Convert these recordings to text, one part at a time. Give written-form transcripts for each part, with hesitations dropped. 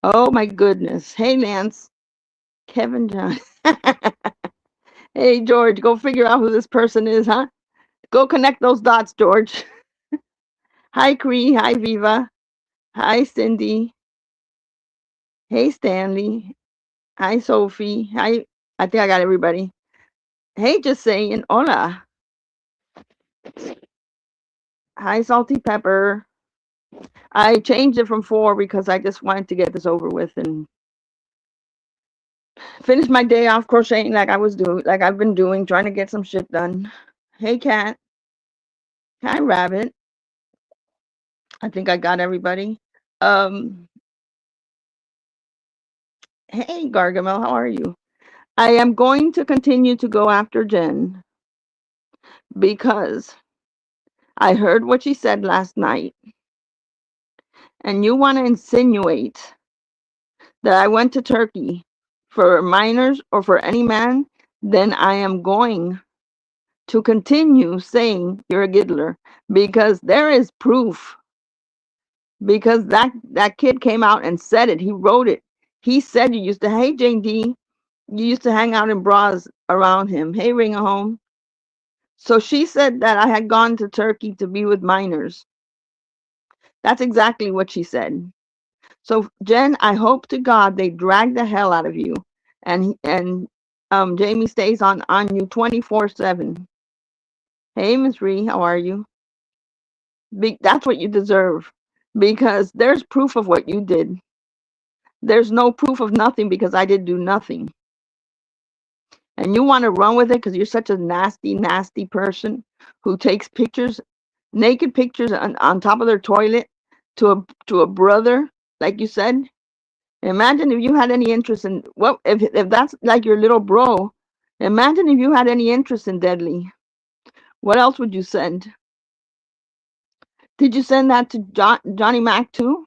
Oh my goodness. Hey, Lance. Kevin John. Hey, George, go figure out who this person is, huh? Go connect those dots, George. Hi, Cree. Hi, Viva. Hi, Cindy. Hey, Stanley. Hi, Sophie. Hi. I think I got everybody. Hey, just saying. Hola. Hi, Salty Pepper. I changed it from 4 because I just wanted to get this over with and finish my day off crocheting like I've been doing, trying to get some shit done. Hey, Cat. Hi, Rabbit. I think I got everybody. Um, hey, Gargamel, how are you? I am going to continue to go after Jen because I heard what she said last night, and you want to insinuate that I went to Turkey for minors or for any man, then I am going to continue saying you're a giggler because there is proof. Because that kid came out and said it. He wrote it. He said you used to. Hey, Jane D, you used to hang out in bras around him. Hey, Ring a Home. So she said that I had gone to Turkey to be with minors. That's exactly what she said. So Jen, I hope to God they drag the hell out of you, and Jamie stays on you 24/7. Hey, Miss Ree, how are you? That's what you deserve, because there's proof of what you did. There's no proof of nothing because I did do nothing. And you want to run with it because you're such a nasty, nasty person who takes pictures, naked pictures on top of their toilet to a brother, like you said. Imagine if you had any interest in what if that's like your little bro. Imagine if you had any interest in Deadly. What else would you send? Did you send that to Johnny Mac too?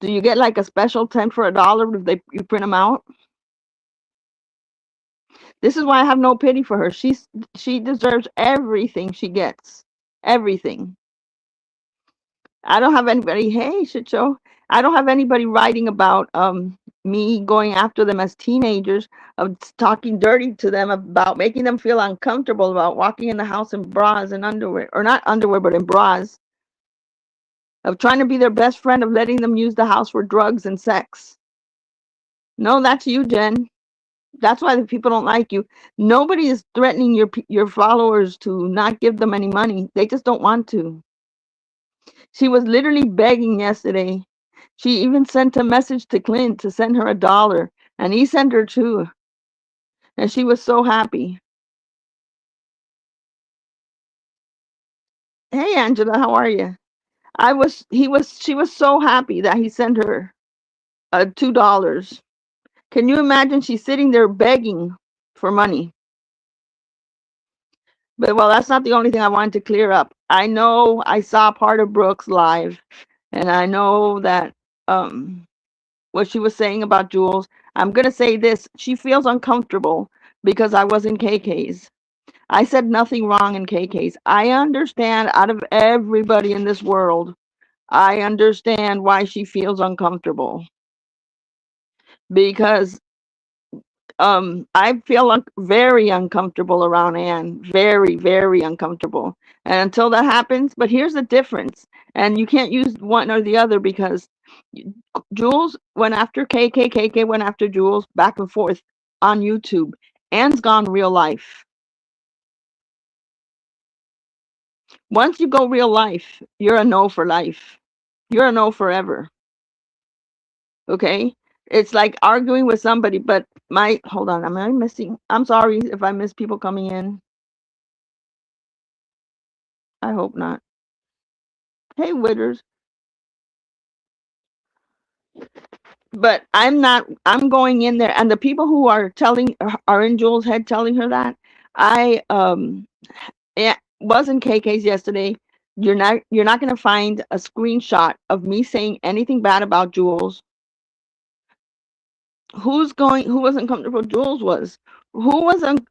Do you get like a special 10 for $1 if you print them out? This is why I have no pity for her. She deserves everything she gets. Everything. I don't have anybody. Hey, shit show. I don't have anybody writing about me going after them as teenagers, of talking dirty to them, about making them feel uncomfortable about walking in the house in bras and underwear, or not underwear, but in bras, of trying to be their best friend, of letting them use the house for drugs and sex. No, that's you, Jen. That's why the people don't like you. Nobody is threatening your followers to not give them any money. They just don't want to. She was literally begging yesterday. She even sent a message to Clint to send her $1, and he sent her too. And she was so happy. Hey, Angela, how are you? She was so happy that he sent her $2. Can you imagine? She's sitting there begging for money. But well, that's not the only thing I wanted to clear up. I know I saw part of Brooks live, and I know that um what she was saying about Jules. I'm gonna say this: she feels uncomfortable because I was in KK's. I said nothing wrong in KK's. I understand, out of everybody in this world, I understand why she feels uncomfortable, because I feel very uncomfortable around Anne, very, very uncomfortable. And until that happens, but here's the difference, and you can't use one or the other, because Jules went after KK, KK went after Jules, back and forth on YouTube. Anne's gone real life. Once you go real life, you're a no for life. You're a no forever. Okay? It's like arguing with somebody, but hold on, am I missing? I'm sorry if I miss people coming in. I hope not. Hey, Witters. But I'm not, I'm going in there, and the people who are in Jules' head telling her that, I yeah, was in KK's yesterday. You're not gonna find a screenshot of me saying anything bad about Jules. Who wasn't comfortable? Jules was. Who wasn't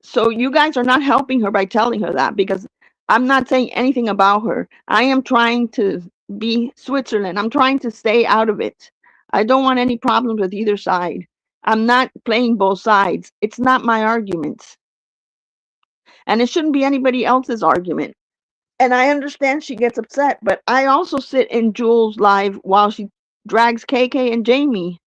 so you guys are not helping her by telling her that, because I'm not saying anything about her. I am trying to be Switzerland. I'm trying to stay out of it. I don't want any problems with either side. I'm not playing both sides. It's not my argument. And it shouldn't be anybody else's argument. And I understand she gets upset, but I also sit in Jules' live while she drags KK and Jamie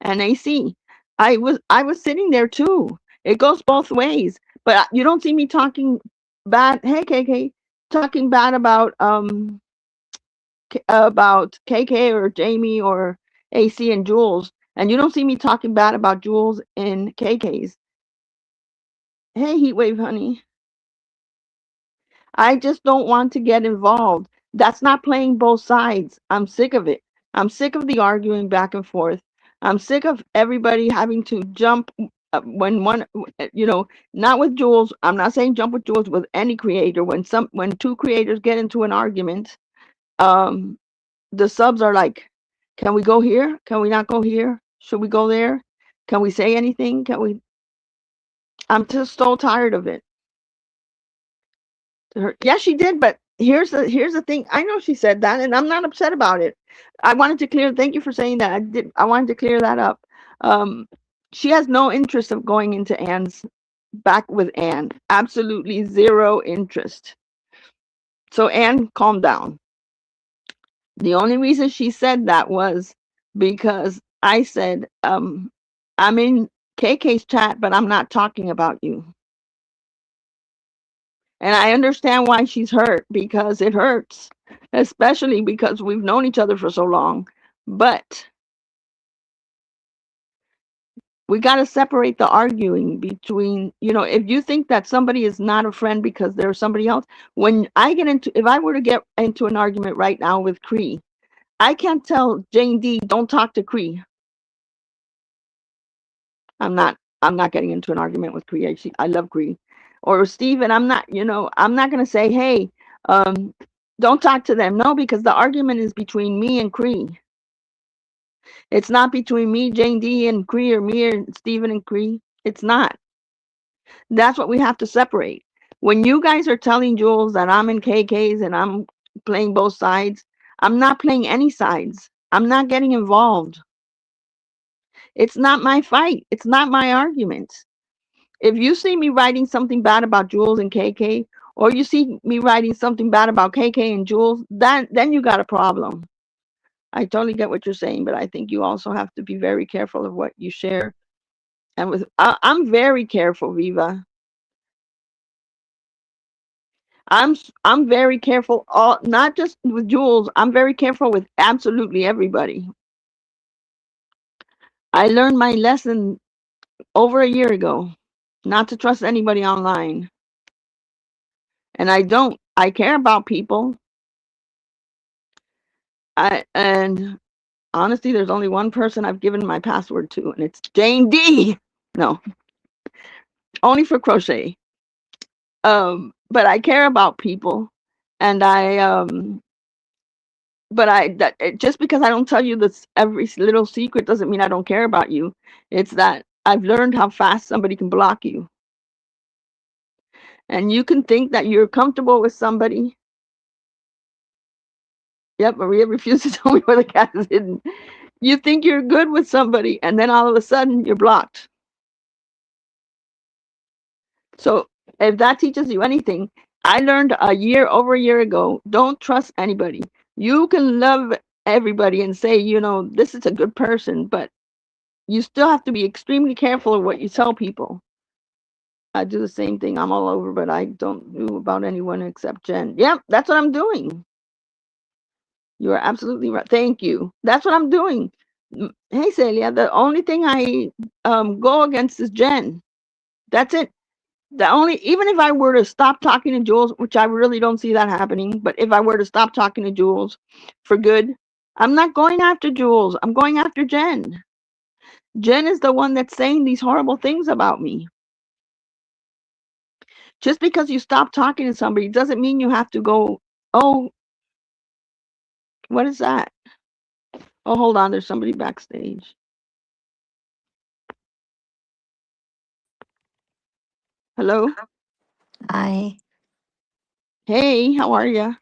and AC. I was sitting there too. It goes both ways. But you don't see me talking bad. Hey KK, talking bad about KK or Jamie or AC and Jules, and you don't see me talking bad about Jules and KK's. Hey Heatwave honey, I just don't want to get involved. That's not playing both sides. I'm sick of it. I'm sick of the arguing back and forth. I'm sick of everybody having to jump when one, not with Jules. I'm not saying jump with Jules, with any creator. When two creators get into an argument, um, the subs are like, "Can we go here? Can we not go here? Should we go there? Can we say anything? Can we?" I'm just so tired of it. Yeah, she did, but here's the thing. I know she said that, and I'm not upset about it. I wanted to clear. Thank you for saying that. I wanted to clear that up. Um, she has no interest of going into Anne's back with Anne. Absolutely zero interest. So Anne, calm down. The only reason she said that was because I said, I'm in KK's chat, but I'm not talking about you. And I understand why she's hurt, because it hurts, especially because we've known each other for so long. But we got to separate the arguing between, if you think that somebody is not a friend because there's somebody else, if I were to get into an argument right now with Cree, I can't tell Jane D, don't talk to Cree. I'm not getting into an argument with Cree. I love Cree. Or Steven, I'm not going to say, hey, um, don't talk to them. No, because the argument is between me and Cree. It's not between me, Jane D, and Cree, or me and Steven and Cree. It's not. That's what we have to separate. When you guys are telling Jules that I'm in KK's and I'm playing both sides, I'm not playing any sides. I'm not getting involved. It's not my fight. It's not my argument. If you see me writing something bad about Jules and KK, or you see me writing something bad about KK and Jules, then you got a problem. I totally get what you're saying, but I think you also have to be very careful of what you share. And I'm very careful, Viva. I'm very careful. Not just with Jules. I'm very careful with absolutely everybody. I learned my lesson over a year ago, not to trust anybody online. And I don't. I care about people. And honestly, there's only one person I've given my password to, and it's Jane D. No, only for crochet. But I care about people, and just because I don't tell you this every little secret doesn't mean I don't care about you. It's that I've learned how fast somebody can block you, and you can think that you're comfortable with somebody. Yep, Maria refused to tell me where the cat is hidden. You think you're good with somebody, and then all of a sudden you're blocked. So if that teaches you anything, I learned over a year ago, don't trust anybody. You can love everybody and say, this is a good person, but you still have to be extremely careful of what you tell people. I do the same thing. I'm all over, but I don't do about anyone except Jen. Yep, that's what I'm doing. You are absolutely right. Thank you. That's what I'm doing. Hey, Celia, the only thing I go against is Jen. That's it. Even if I were to stop talking to Jules, which I really don't see that happening, but if I were to stop talking to Jules for good, I'm not going after Jules. I'm going after Jen. Jen is the one that's saying these horrible things about me. Just because you stop talking to somebody doesn't mean you have to go, oh, what is that? Oh, hold on, there's somebody backstage. Hello? Hi. Hey, how are you?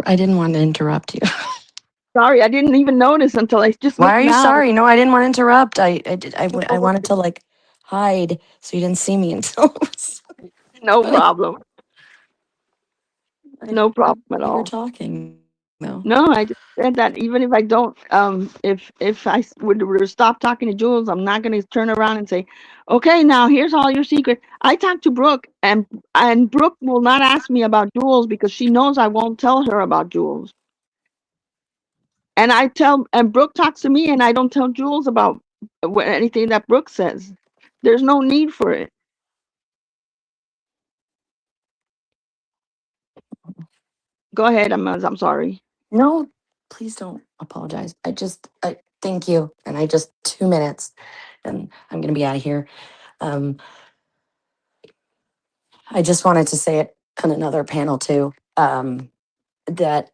I didn't want to interrupt you. Sorry, I didn't even notice until I just Why looked are you now. sorry? No, I didn't want to interrupt. I No, wanted to like hide so you didn't see me until no problem. I No heard problem at you were all. talking though. No, I just said that even if I don't, if were to stop talking to Jules, I'm not going to turn around and say, "Okay, now here's all your secret." I talked to Brooke, and Brooke will not ask me about Jules because she knows I won't tell her about Jules. And Brooke talks to me, and I don't tell Jules about anything that Brooke says. There's no need for it. Go ahead, I'm sorry. No, please don't apologize. I thank you. And I just 2 minutes and I'm going to be out of here. Um, I just wanted to say it on another panel too. That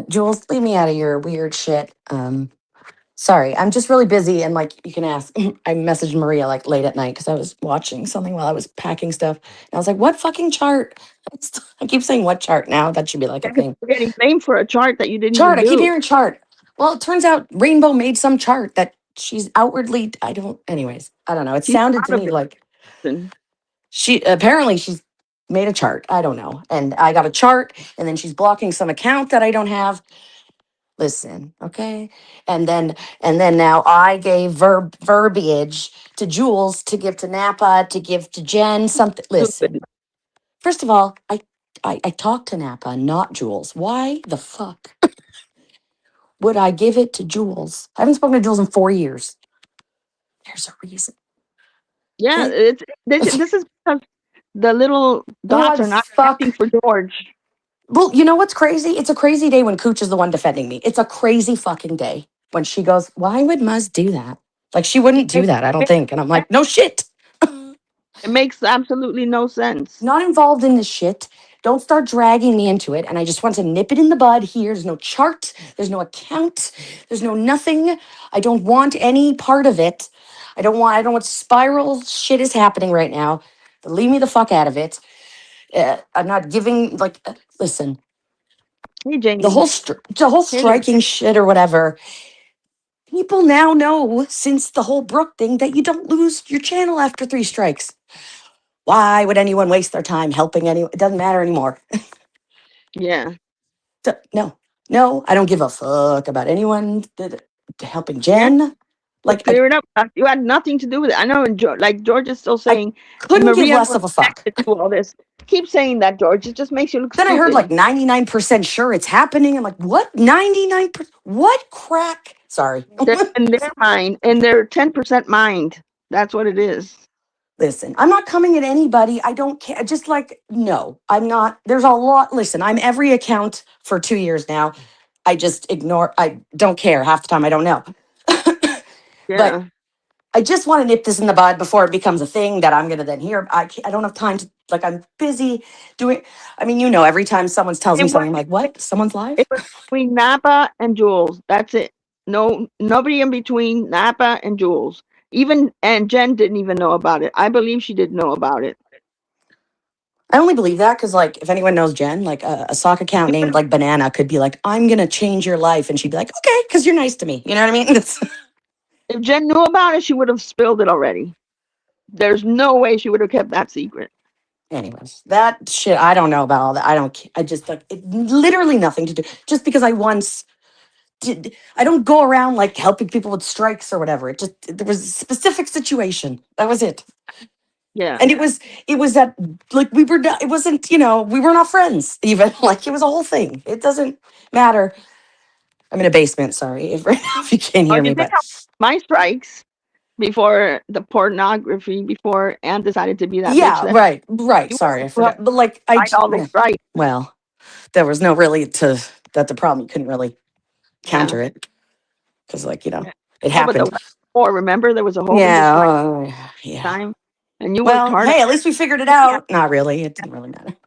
Jules, leave me out of your weird shit. Sorry, I'm just really busy and like you can ask. I messaged Maria like late at night because I was watching something while I was packing stuff. And I was like, "What fucking chart?" I keep saying "what chart" now. That should be like a thing. You're getting blamed for a chart that you didn't even Chart. I keep do. hearing chart. Well, it turns out Rainbow made some chart that she's outwardly. I don't. Anyways, I don't know. It She's sounded to proud of me it. like she's made a chart. I don't know. And I got a chart, and then she's blocking some account that I don't have. Listen, okay. And then now I gave verbiage to Jules to give to Napa to give to Jen something. Listen, Stupid. first of all, I talked to Napa, not Jules. Why the fuck would I give it to Jules? I haven't spoken to Jules in 4 years. There's a reason. Yeah, Okay. this is because the little Why dots the are not fuck? connecting for George. Well, you know what's crazy? It's a crazy day when Cooch is the one defending me. It's a crazy fucking day when she goes, "Why would Muzz do that?" Like she wouldn't do It, that, I don't it, think. And I'm like, no shit. it makes absolutely no sense. Not involved in this shit. Don't start dragging me into it. And I just want to nip it in the bud here. There's no chart. There's no account. There's no nothing. I don't want any part of it. I don't want spiral shit is happening right now. Leave me the fuck out of it. I'm not giving listen, Hey, Jamie. the whole Hey there. striking shit or whatever. People now know since the whole Brooke thing that you don't lose your channel after 3 strikes. Why would anyone waste their time helping anyone? It doesn't matter anymore. Yeah. No, no, I don't give a fuck about anyone helping Yeah. Jen. To Like clear it up. You had nothing to do with it. I know, and like George is still I saying, and couldn't give Maria less was of a fuck. connected to all this. Keep saying that, George. It just makes you look Then I heard like stupid. 99% sure it's happening. I'm like, what? 99%? What crack? Sorry. They're in their mind, in their 10% mind. That's what it is. Listen, I'm not coming at anybody. I don't care. Just like, no, I'm not. There's a lot. Listen, I'm every account for 2 years now. I just ignore, I don't care. Half the time I don't know. But Yeah. I just want to nip this in the bud before it becomes a thing that I'm going to then hear. I don't have time to, like, I'm busy doing, I mean, every time someone tells It me was, something, I'm like, what? Someone's it live? was between Napa and Jules. That's it. No, nobody in between Napa and Jules. Even and Jen didn't even know about it. I believe she didn't know about it. I only believe that because, like, if anyone knows Jen, like a sock account named like Banana could be like, I'm going to change your life. And she'd be like, okay, because you're nice to me. You know what I mean? If Jen knew about it, she would have spilled it already. There's no way she would have kept that secret. Anyways, that shit, I don't know about all that. I don't, I just like it, literally nothing to do. Just because I once did, I don't go around like helping people with strikes or whatever. It just, there was a specific situation. That was it. Yeah. And it was that like we were not, it wasn't, we were not friends even. Like it was a whole thing. It doesn't matter. I'm in a basement, sorry if right now if you can't Oh, hear you me, think but how my strikes before the pornography, before Anne decided to be that bitch yeah, that right. you Sorry, I will forgot. But like I, fight all those strikes. well, there was no really to that's the problem. You couldn't really Yeah. counter it because like it Oh, but the happened. war, remember there was a hole in the Yeah, strike yeah. time, and you worked Well, hard on hey, at least we figured it it. out. Not really. It didn't really matter.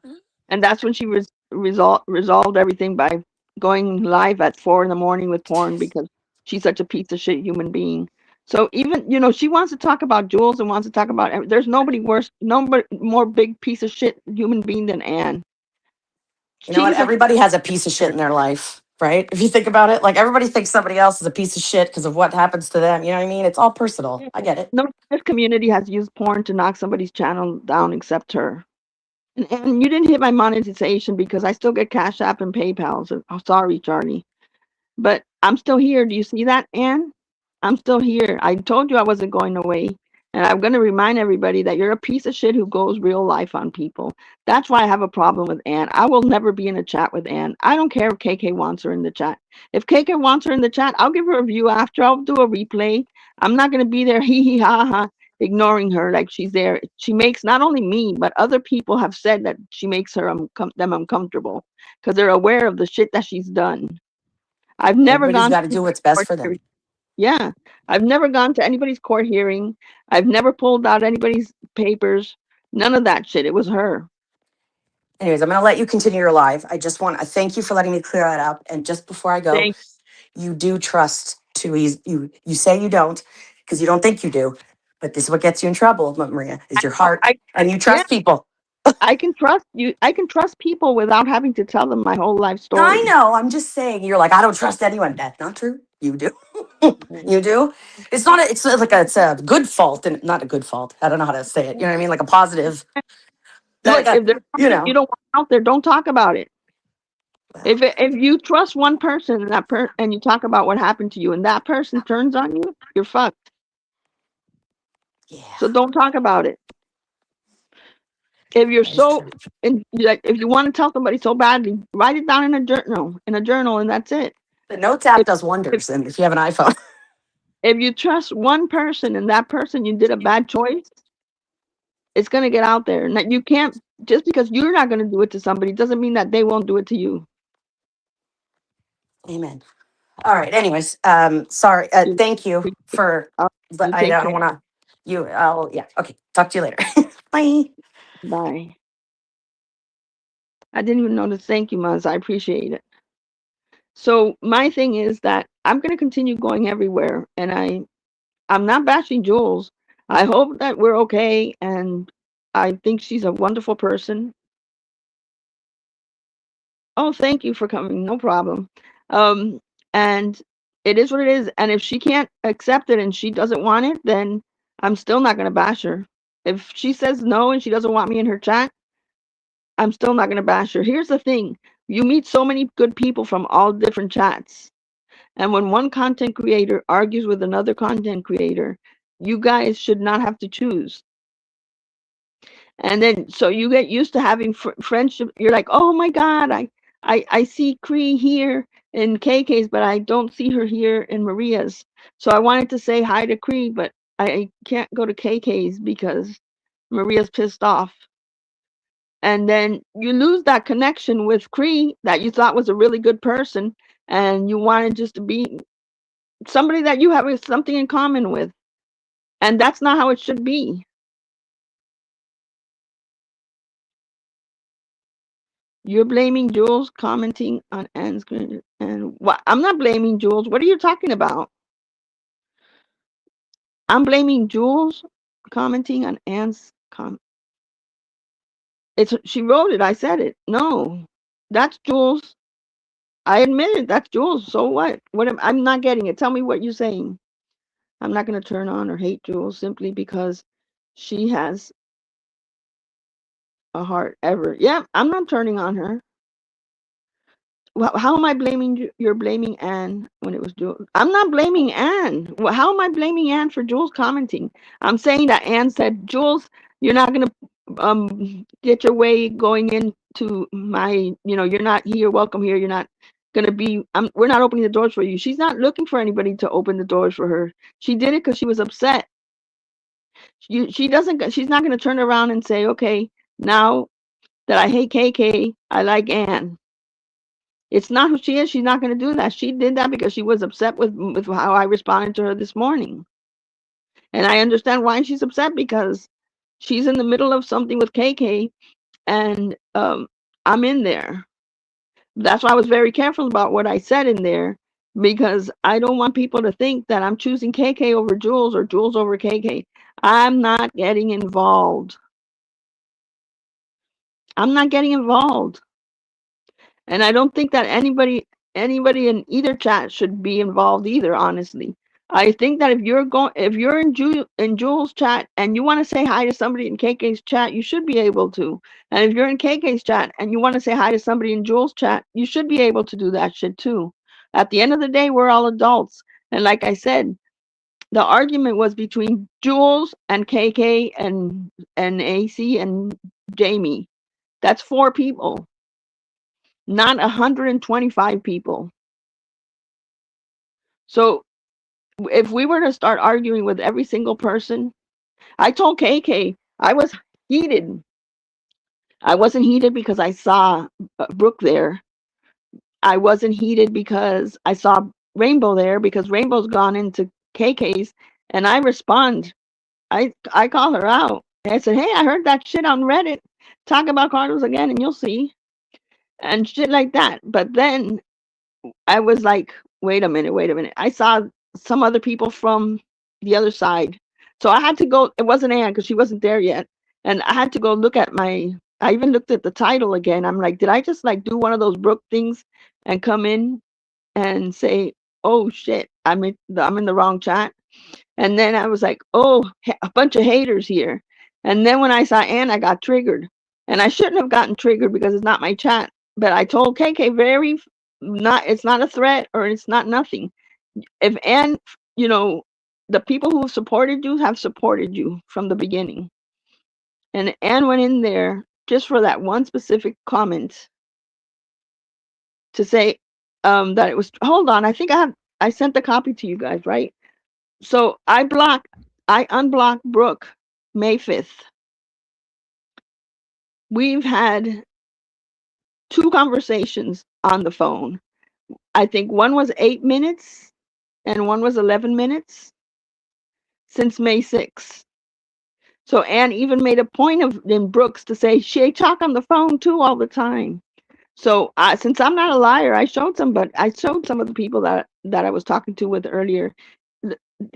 And that's when she resolved everything by going live at 4 in the morning with porn because she's such a piece of shit human being. So even she wants to talk about Jules and wants to talk about there's nobody worse, nobody more big piece of shit human being than Anne. You know what? She's a Everybody has a piece of shit in their life, right? If you think about it, like everybody thinks somebody else is a piece of shit because of what happens to them. You know what I mean? It's all personal. I get it. no community has used porn to knock somebody's channel down except her. And you didn't hit my monetization because I still get Cash App and PayPal. So, oh, sorry, Charlie. But I'm still here. Do you see that, Anne? I'm still here. I told you I wasn't going away. And I'm going to remind everybody that you're a piece of shit who goes real life on people. That's why I have a problem with Anne. I will never be in a chat with Anne. I don't care if KK wants her in the chat. If KK wants her in the chat, I'll give her a view after. I'll do a replay. I'm not going to be there hee hee ha ha ignoring her like she's there. She makes not only me, but other people have said that she makes them uncomfortable because they're aware of the shit that she's done. I've never Everybody's gone got to to do what's best court for them. hearing. Yeah, I've never gone to anybody's court hearing. I've never pulled out anybody's papers. None of that shit. It was her. Anyways, I'm going to let you continue your live. I just want to thank you for letting me clear that up. And just before I go, Thank you do trust too easy. You say you don't because you don't think you do. But this is what gets you in trouble, Maria, is your oh, heart and you yeah, trust people. I can trust you. I can trust people without having to tell them my whole life I story. know. I'm just saying. You're like, I don't trust anyone. That's not true. You do. You do. It's not. It's like it's a good fault and not a good fault. I don't know how to say it. You know what I mean? Like a positive. Like Like a. if there's You something you know. don't want out there, don't talk about it. Well, If you trust one person and and you talk about what happened to you and that person turns on you, you're fucked. yeah. So don't talk about it. If you're That is so true. and like if you want to tell somebody so badly, write it down in a journal, and that's it. The Notes app If does if, wonders, and if you have an iPhone, if you trust one person and that person you did a bad choice, it's gonna get out there. And that you can't just because you're not gonna do it to somebody doesn't mean that they won't do it to you. amen. All right. Anyways, sorry. You, Thank you for. But you I take don't care. want to. You. I'll. Yeah. Okay. Talk to you later. Bye. Bye. I didn't even notice. Thank you, Maz. I appreciate it. So my thing is that I'm gonna continue going everywhere, and I'm not bashing Jules. I hope that we're okay, and I think she's a wonderful person. Oh, thank you for coming. No problem. Um, and it is what it is. And if she can't accept it and she doesn't want it, then I'm still not going to bash her. If she says no and she doesn't want me in her chat, I'm still not going to bash her. Here's the thing, you meet so many good people from all different chats. And when one content creator argues with another content creator, you guys should not have to choose. And then so you get used to having friendship. You're like, oh my god, I see Cree here in KK's, but I don't see her here in Maria's. So I wanted to say hi to Cree, but I can't go to KK's because Maria's pissed off. And then you lose that connection with Cree that you thought was a really good person, and you wanted just to be somebody that you have something in common with, and that's not how it should be. You're blaming Jules commenting on Anne's and what? I'm not blaming Jules. What are you talking about? I'm blaming Jules commenting on Anne's It's she wrote it. I said it. No, that's Jules. I admit it. That's Jules. So what? I'm not getting it. Tell me what you're saying. I'm not going to turn on or hate Jules simply because she has a heart ever. Yeah, I'm not turning on her. Well, how am I blaming you? You're blaming Anne when it was Jules. I'm not blaming Anne. Well, how am I blaming Anne for Jules commenting? I'm saying that Anne said, Jules, you're not going to get your way going into my, you're not here, welcome here. You're not going to be, we're not opening the doors for you. She's not looking for anybody to open the doors for her. She did it because she was upset. She's not going to turn around and say, okay, now that I hate KK, I like Anne. It's not who she is. She's not going to do that. She did that because she was upset with how I responded to her this morning. And I understand why she's upset because she's in the middle of something with KK and I'm in there. That's why I was very careful about what I said in there because I don't want people to think that I'm choosing KK over Jules or Jules over KK. I'm not getting involved. I'm not getting involved. And I don't think that anybody in either chat should be involved either, honestly. I think that if you're in Jules' chat and you want to say hi to somebody in KK's chat, you should be able to. And if you're in KK's chat and you want to say hi to somebody in Jules' chat, you should be able to do that shit too. At the end of the day, we're all adults. And like I said, the argument was between Jules and KK and AC and Jamie. That's 4 people, not 125 people. So if we were to start arguing with every single person, I told KK I was heated. I wasn't heated because I saw Brooke there. I wasn't heated because I saw Rainbow there, because Rainbow's gone into KK's, and I respond. I call her out. I said, "Hey, I heard that shit on Reddit. Talk about Carlos again, and you'll see," and shit like that. But then I was like, wait a minute, wait a minute. I saw some other people from the other side. So I had to go. It wasn't Anne because she wasn't there yet. And I had to go look at I even looked at the title again. I'm like, did I just like do one of those Brooke things and come in and say, oh shit, I'm in the wrong chat? And then I was like, oh, a bunch of haters here. And then when I saw Ann, I got triggered. And I shouldn't have gotten triggered because it's not my chat. But I told KK it's not a threat or it's not nothing. If Ann, you know, the people who have supported you from the beginning. And Ann went in there just for that one specific comment to say that it was, hold on, I sent the copy to you guys, right? So I unblocked Brooke May 5th. We've had 2 conversations on the phone. I think one was 8 minutes and one was 11 minutes since May 6th. So Anne even made a point of in Brooks to say she talk on the phone too all the time. So since I'm not a liar, I showed some of the people that I was talking to with earlier.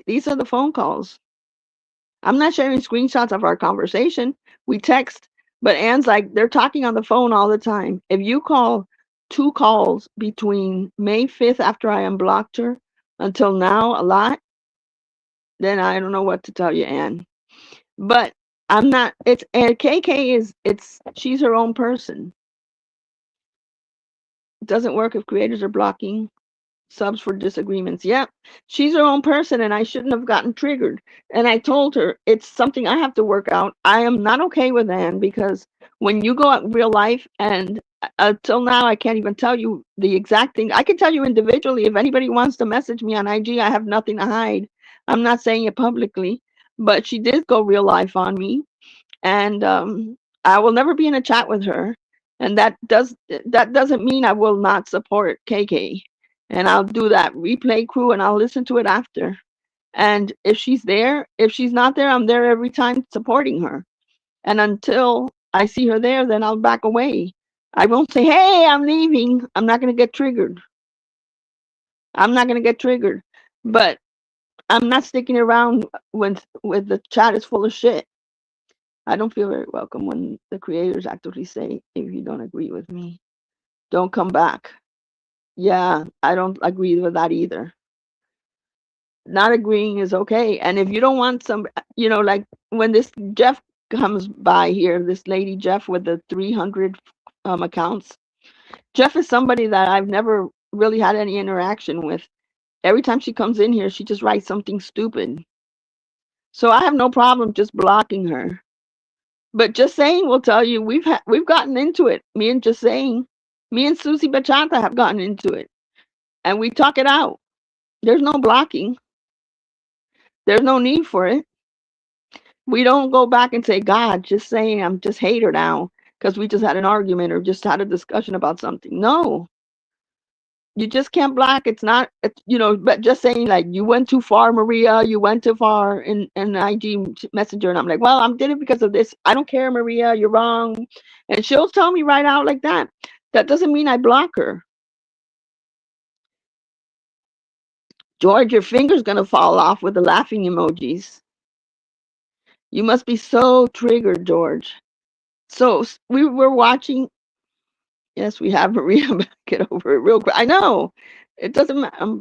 These are the phone calls. I'm not sharing screenshots of our conversation. We text, but Anne's like, they're talking on the phone all the time. If you call 2 calls between May 5th after I unblocked her until now a lot, then I don't know what to tell you, Anne. But I'm not, and KK she's her own person. It doesn't work if creators are blocking subs for disagreements. Yeah, she's her own person, and I shouldn't have gotten triggered. And I told her it's something I have to work out. I am not okay with Anne because when you go out in real life, and until now, I can't even tell you the exact thing. I can tell you individually. If anybody wants to message me on IG, I have nothing to hide. I'm not saying it publicly, but she did go real life on me, and I will never be in a chat with her. And that doesn't mean I will not support KK, and I'll do that replay crew and I'll listen to it after. And if she's there, if she's not there, I'm there every time supporting her. And until I see her there, then I'll back away. I won't say, hey, I'm leaving. I'm not going to get triggered. I'm not going to get triggered. But I'm not sticking around when the chat is full of shit. I don't feel very welcome when the creators actively say, if you don't agree with me, don't come back. Yeah, I don't agree with that either. Not agreeing is okay. And if you don't want some, like when this Jeff comes by here, this lady Jeff with the 300 accounts, Jeff is somebody that I've never really had any interaction with. Every time she comes in here, she just writes something stupid. So I have no problem just blocking her. But Just Saying will tell you we've gotten into it. Me and Just Saying, me and Susie Bachata have gotten into it, and we talk it out. There's no blocking. There's no need for it. We don't go back and say, God, Just Saying, I'm just hate her now because we just had an argument or just had a discussion about something. No, you just can't block. It's not, but Just Saying, like, you went too far, Maria. You went too far in IG Messenger. And I'm like, well, I did it because of this. I don't care, Maria. You're wrong. And she'll tell me right out like that. That doesn't mean I block her. George, your finger's going to fall off with the laughing emojis. You must be so triggered, George. So we were watching. Yes, we have Maria. Get over it real quick. I know. It doesn't matter.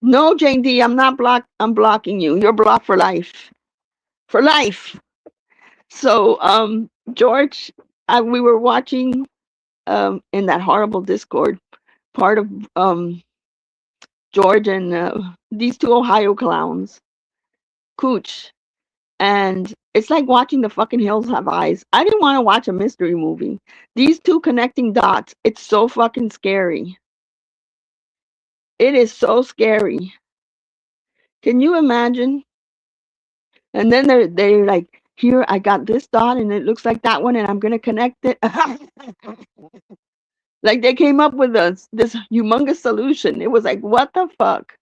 No, Jane D, I'm not blocked. I'm blocking you. You're blocked for life. For life. So, George, we were watching in that horrible Discord part of George and these two Ohio clowns, Cooch, and it's like watching The fucking Hills Have Eyes. I didn't want to watch a mystery movie. These two connecting dots, it's so fucking scary. It is so scary. Can you imagine? And then they're like, here I got this dot and it looks like that one and I'm gonna connect it. Like they came up with this humongous solution. It was like, what the fuck?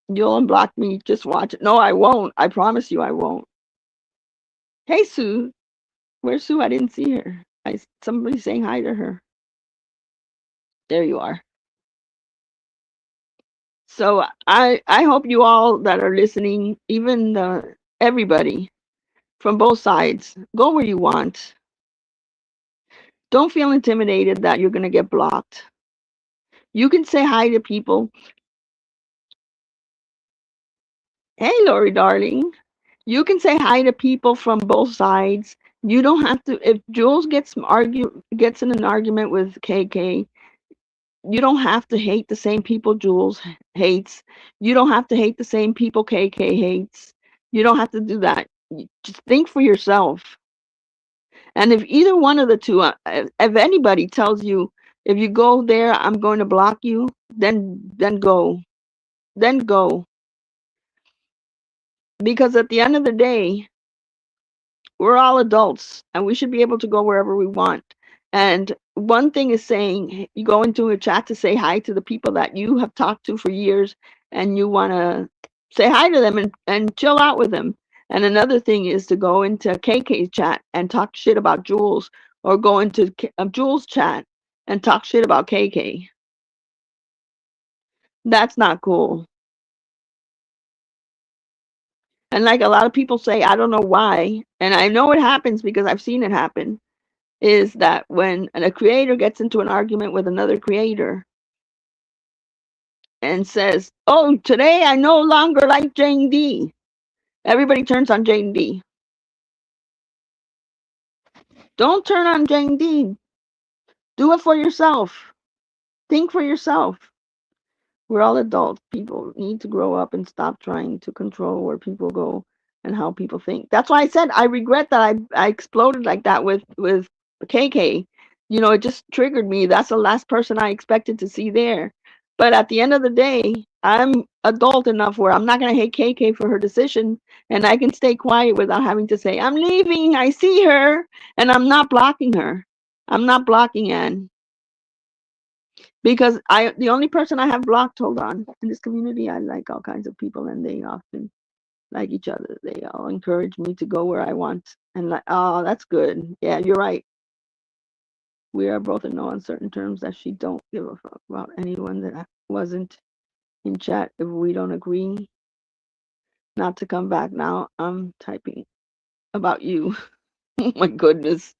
You'll unblock me. Just watch it. No, I won't. I promise you I won't. Hey, Sue. Where's Sue? I didn't see her. Somebody saying hi to her. There you are. So I hope you all that are listening, even everybody from both sides, go where you want. Don't feel intimidated that you're gonna get blocked. You can say hi to people. Hey, Lori, darling. You can say hi to people from both sides. You don't have to. If Jules gets in an argument with KK, you don't have to hate the same people Jules hates. You don't have to hate the same people KK hates. You don't have to do that. Just think for yourself. And if either one of the two, if anybody tells you, if you go there, I'm going to block you, then go. Then go. Because at the end of the day, we're all adults and we should be able to go wherever we want. And one thing is saying you go into a chat to say hi to the people that you have talked to for years and you want to say hi to them and chill out with them. And another thing is to go into KK's chat and talk shit about Jules, or go into Jules' chat and talk shit about KK. That's not cool. And like a lot of people say, I don't know why, and I know it happens because I've seen it happen, is that when a creator gets into an argument with another creator and says, oh, today I no longer like Jane D, everybody turns on Jane D. Don't turn on Jane D. Do it for yourself. Think for yourself. We're all adults. People need to grow up and stop trying to control where people go and how people think. That's why I said I regret that I exploded like that with KK. You know, it just triggered me. That's the last person I expected to see there. But at the end of the day, I'm adult enough where I'm not going to hate KK for her decision, and I can stay quiet without having to say, I'm leaving, I see her, and I'm not blocking her. I'm not blocking Anne. Because the only person I have blocked, hold on, in this community, I like all kinds of people and they often like each other. They all encourage me to go where I want. And like, oh, that's good. Yeah, you're right. We are both in no uncertain terms that she don't give a fuck about anyone that wasn't in chat. If we don't agree, not to come back now. I'm typing about you. Oh my goodness.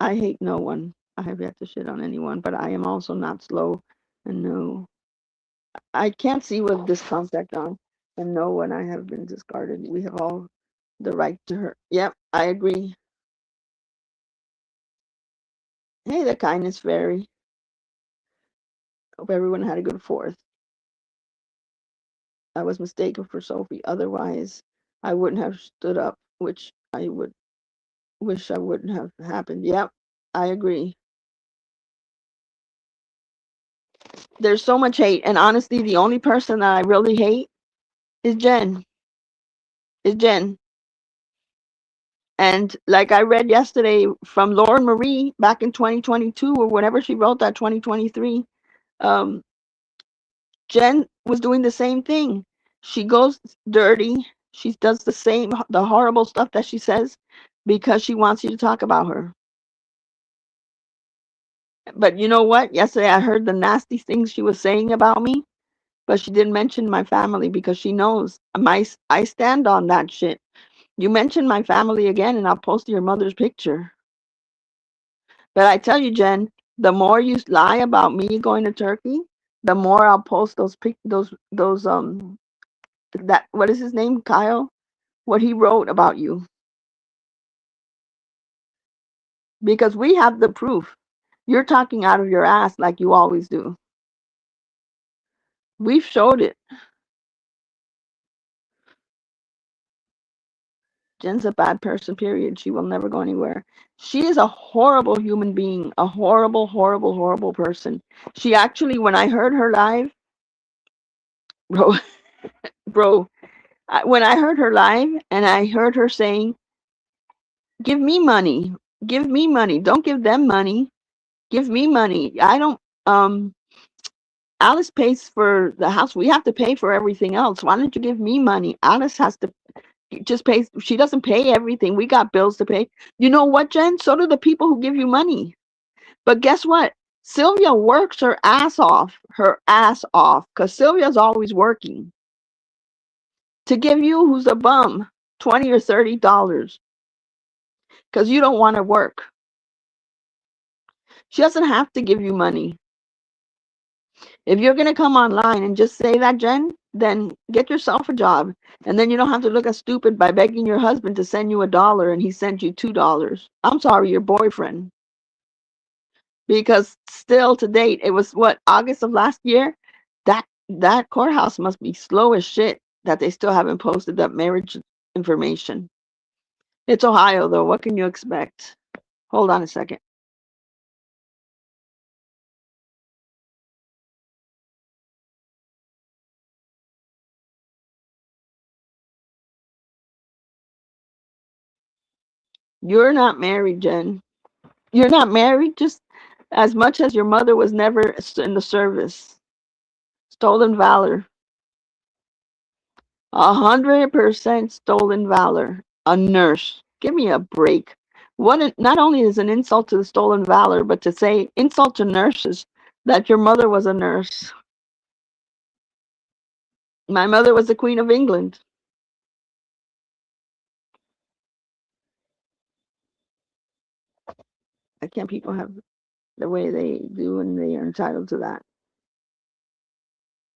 I hate no one. I have yet to shit on anyone, but I am also not slow and no. I can't see with this contact on and know when I have been discarded. We have all the right to her. Yep, I agree. Hey, the kindness fairy. Hope everyone had a good fourth. I was mistaken for Sophie. Otherwise, I wouldn't have stood up, which I would wish I wouldn't have happened. Yep, I agree. There's so much hate, and honestly, the only person that I really hate is Jen. Is Jen. And like I read yesterday from Lauren Marie back in 2022 or whenever she wrote that 2023, Jen was doing the same thing. She goes dirty. She does the horrible stuff that she says because she wants you to talk about her. But you know what? Yesterday I heard the nasty things she was saying about me, but she didn't mention my family because she knows I stand on that shit. You mention my family again, and I'll post your mother's picture. But I tell you, Jen, the more you lie about me going to Turkey, the more I'll post those that what is his name, Kyle? What he wrote about you, because we have the proof. You're talking out of your ass like you always do. We've showed it. Jen's a bad person, period. She will never go anywhere. She is a horrible human being, a horrible, horrible, horrible person. She actually, when I heard her live, bro, bro, when I heard her live and I heard her saying, give me money, give me money, don't give them money, give me money. I don't, um, Alice pays for the house. We have to pay for everything else. Why don't you give me money? Alice has to just pay. She doesn't pay everything. We got bills to pay. You know what, Jen? So do the people who give you money. But guess what? Sylvia works her ass off, because Sylvia's always working to give you, who's a bum, $20 or $30, because you don't want to work. She doesn't have to give you money. If you're going to come online and just say that, Jen, then get yourself a job. And then you don't have to look as stupid by begging your husband to send you $1 and he sent you $2. I'm sorry, your boyfriend. Because still to date, it was what, August of last year? That courthouse must be slow as shit that they still haven't posted that marriage information. It's Ohio, though. What can you expect? Hold on a second. You're not married, Jen. You're not married just as much as your mother was never in the service. Stolen valor. 100% stolen valor. A nurse. Give me a break. Not only is an insult to the stolen valor, but to say insult to nurses that your mother was a nurse. My mother was the Queen of England. I can't people have the way they do and they are entitled to that.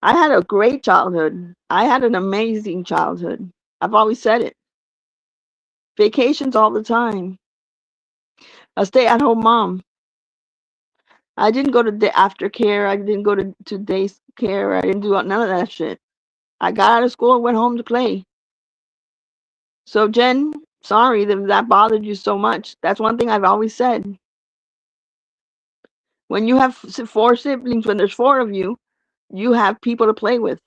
I had a great childhood. I had an amazing childhood. I've always said it. Vacations all the time. A stay-at-home mom. I didn't go to the aftercare. I didn't go to day care. I didn't do none of that shit. I got out of school and went home to play. So, Jen, sorry that bothered you so much. That's one thing I've always said. When you have 4 siblings, when there's 4 of you have people to play with.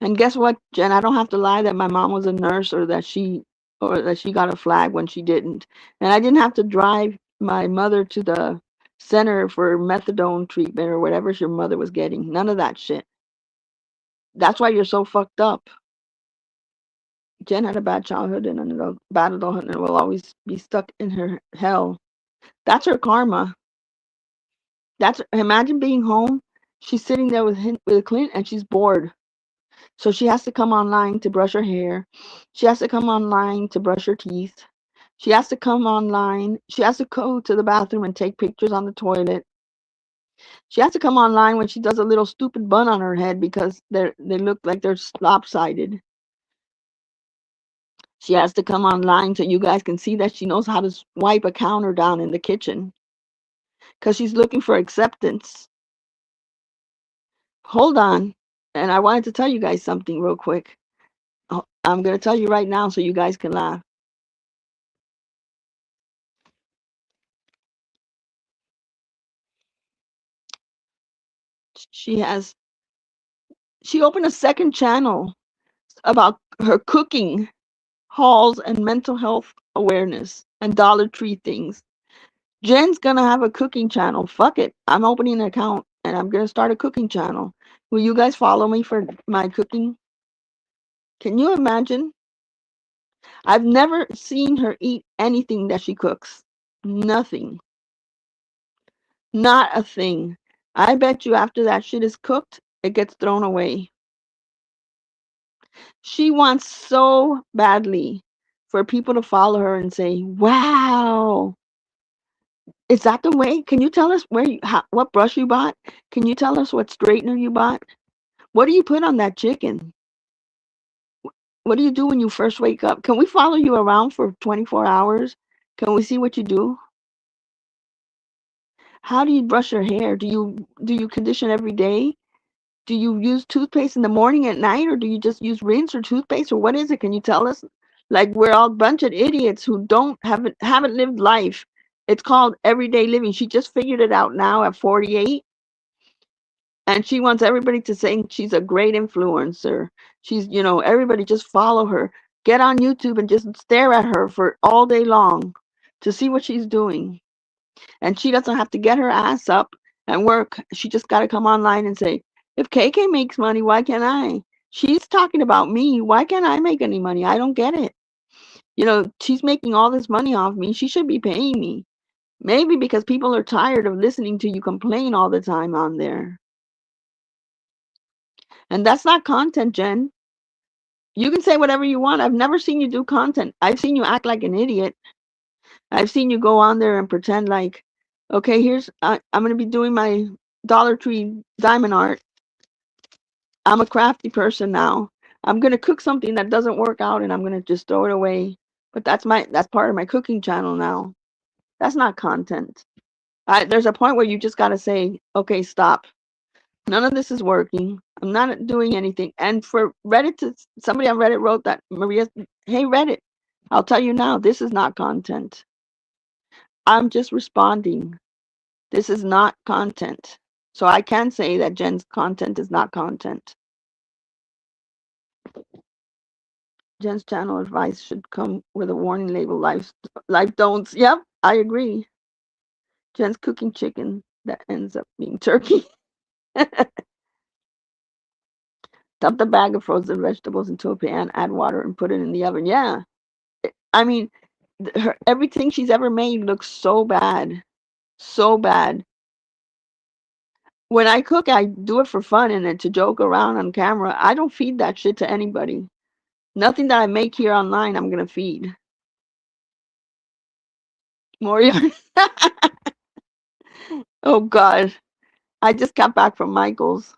And guess what, Jen? I don't have to lie that my mom was a nurse or that she got a flag when she didn't. And I didn't have to drive my mother to the center for methadone treatment or whatever your mother was getting. None of that shit. That's why you're so fucked up. Jen had a bad childhood and a bad adulthood and will always be stuck in her hell. That's her karma. Imagine being home. She's sitting there with Clint and she's bored. So she has to come online to brush her hair. She has to come online to brush her teeth. She has to come online. She has to go to the bathroom and take pictures on the toilet. She has to come online when she does a little stupid bun on her head because they look like they're lopsided. She has to come online so you guys can see that she knows how to wipe a counter down in the kitchen because she's looking for acceptance. Hold on. And I wanted to tell you guys something real quick. I'm going to tell you right now so you guys can laugh. She opened a second channel about her cooking hauls and mental health awareness and Dollar Tree things. Jen's gonna have a cooking channel. Fuck it. I'm opening an account and I'm gonna start a cooking channel. Will you guys follow me for my cooking? Can you imagine? I've never seen her eat anything that she cooks. Nothing. Not a thing. I bet you after that shit is cooked, it gets thrown away. She wants so badly for people to follow her and say, "Wow, is that the way? Can you tell us what brush you bought? Can you tell us what straightener you bought? What do you put on that chicken? What do you do when you first wake up? Can we follow you around for 24 hours? Can we see what you do? How do you brush your hair? Do you condition every day? Do you use toothpaste in the morning, at night, or do you just use rinse or toothpaste, or what is it? Can you tell us? Like we're all a bunch of idiots who don't haven't lived life. It's called everyday living. She just figured it out now at 48, and she wants everybody to think she's a great influencer. Everybody just follow her. Get on YouTube and just stare at her for all day long to see what she's doing. And she doesn't have to get her ass up and work. She just got to come online and say, if KK makes money, why can't I? She's talking about me. Why can't I make any money? I don't get it. She's making all this money off me. She should be paying me. Maybe because people are tired of listening to you complain all the time on there. And that's not content, Jen. You can say whatever you want. I've never seen you do content. I've seen you act like an idiot. I've seen you go on there and pretend like, okay, I'm going to be doing my Dollar Tree diamond art. I'm a crafty person now. I'm going to cook something that doesn't work out and I'm going to just throw it away. But that's part of my cooking channel now. That's not content. There's a point where you just got to say, okay, stop. None of this is working. I'm not doing anything. And for Reddit, somebody on Reddit wrote that, Maria, hey, Reddit, I'll tell you now, this is not content. I'm just responding. This is not content. So I can say that Jen's content is not content. Jen's channel advice should come with a warning label, life don'ts. Yep, I agree. Jen's cooking chicken that ends up being turkey. Dump the bag of frozen vegetables into a pan, add water, and put it in the oven. Yeah. I mean, everything she's ever made looks so bad. So bad. When I cook, I do it for fun and then to joke around on camera. I don't feed that shit to anybody. Nothing that I make here online, I'm going to feed. More yarn. Oh, God. I just got back from Michael's.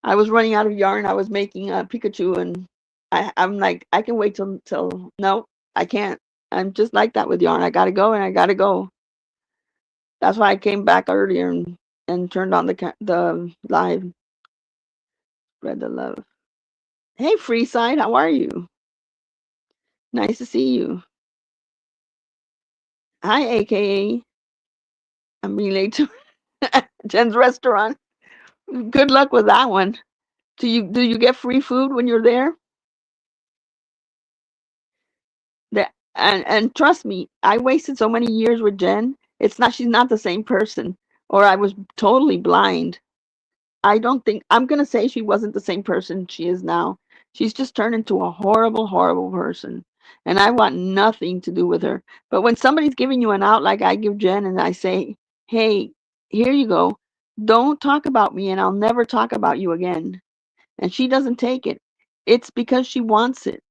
I was running out of yarn. I was making a Pikachu, and I'm like, I can wait till no, I can't. I'm just like that with yarn. I gotta go, and I gotta go. That's why I came back earlier and turned on the live. Spread the love. Hey, Freeside, how are you? Nice to see you. Hi, AKA. I'm being late to Jen's restaurant. Good luck with that one. Do you get free food when you're there? And trust me, I wasted so many years with Jen. She's not the same person, or I was totally blind. I don't think I'm gonna say she wasn't the same person she is now. She's just turned into a horrible, horrible person. And I want nothing to do with her. But when somebody's giving you an out like I give Jen and I say, hey, here you go. Don't talk about me and I'll never talk about you again. And she doesn't take it. It's because she wants it.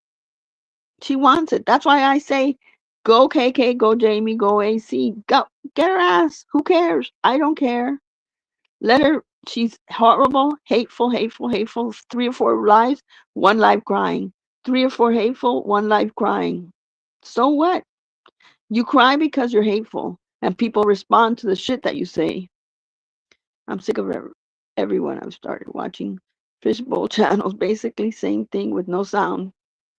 She wants it. That's why I say, go KK, go Jamie, go AC. Go get her ass. Who cares? I don't care. Let her. She's horrible, hateful, hateful, hateful. 3 or 4 lives, one life crying. 3 or 4 hateful, one life crying. So what? You cry because you're hateful, and people respond to the shit that you say. I'm sick of everyone. I've started watching fishbowl channels, basically same thing with no sound.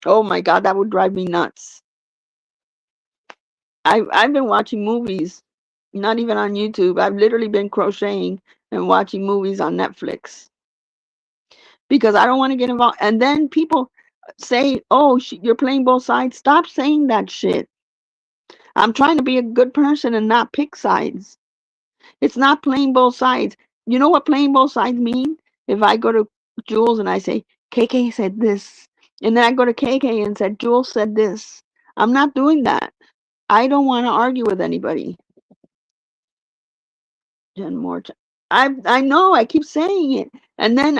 Oh my God, that would drive me nuts. I've been watching movies, not even on YouTube. I've literally been crocheting and watching movies on Netflix because I don't want to get involved. And then people say, "Oh, you're playing both sides." Stop saying that shit. I'm trying to be a good person and not pick sides. It's not playing both sides. You know what playing both sides mean? If I go to Jules and I say, "KK said this," and then I go to KK and said, "Jules said this," I'm not doing that. I don't want to argue with anybody. Jen Moore. I know, I keep saying it. And then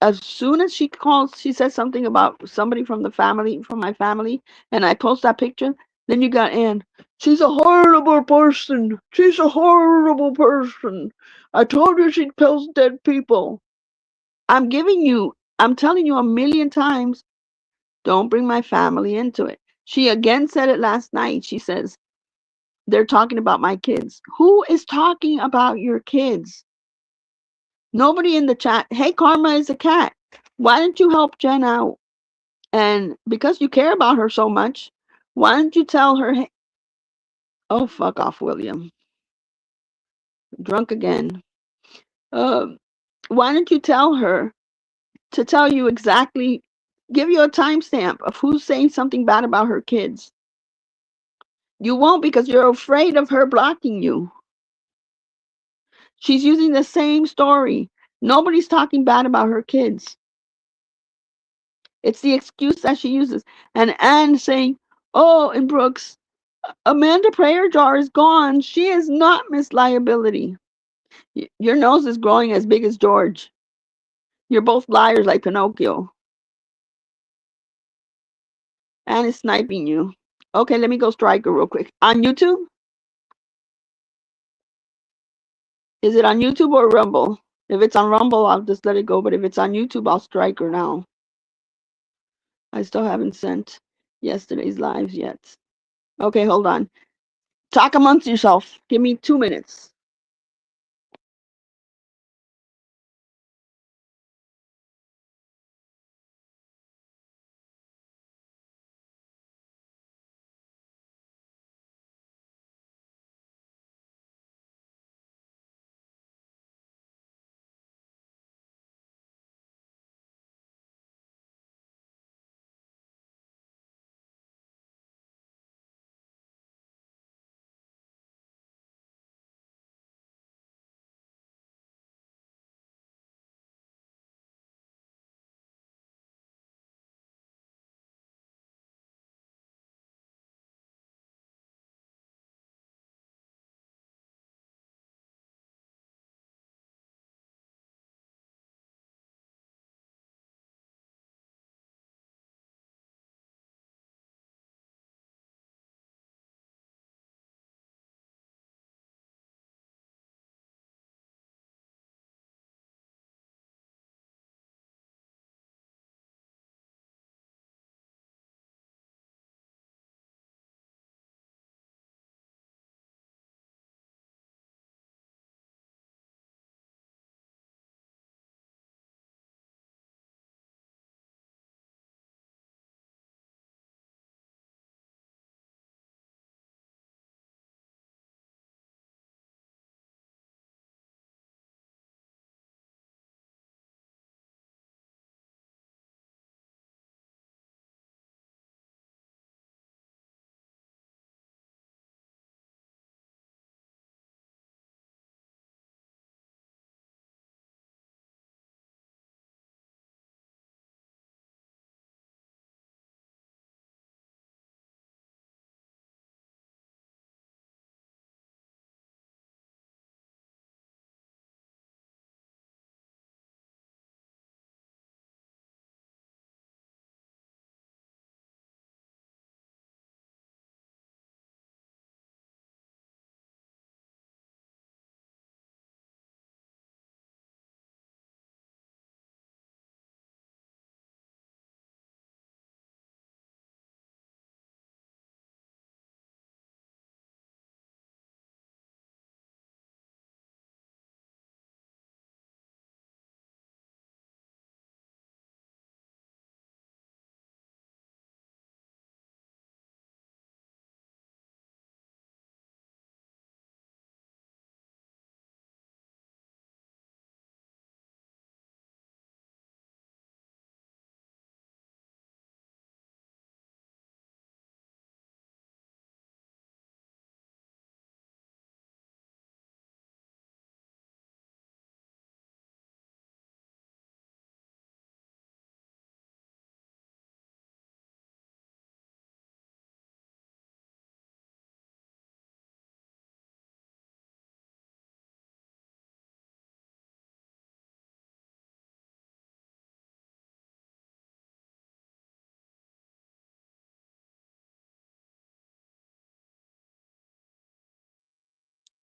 as soon as she calls, she says something about somebody from the family, from my family, and I post that picture. Then you got Ann. She's a horrible person. She's a horrible person. I told her she'd post dead people. I'm telling you a million times, don't bring my family into it. She again said it last night. She says, they're talking about my kids. Who is talking about your kids? Nobody in the chat. Hey, Karma is a cat. Why don't you help Jen out? And because you care about her so much, why don't you tell her, hey, oh, fuck off, William. Drunk again. Uh, why don't you tell her to tell you exactly, give you a timestamp of who's saying something bad about her kids? You won't because you're afraid of her blocking you. She's using the same story. Nobody's talking bad about her kids. It's the excuse that she uses. And Anne saying, oh, and Brooks, Amanda Prayer Jar is gone. She is not Miss Liability. Your nose is growing as big as George. You're both liars like Pinocchio. Anne is sniping you. Okay, let me go strike her real quick. On YouTube? Is it on YouTube or Rumble? If it's on Rumble, I'll just let it go. But if it's on YouTube, I'll strike her now. I still haven't sent yesterday's lives yet. Okay, hold on. Talk amongst yourself. Give me 2 minutes.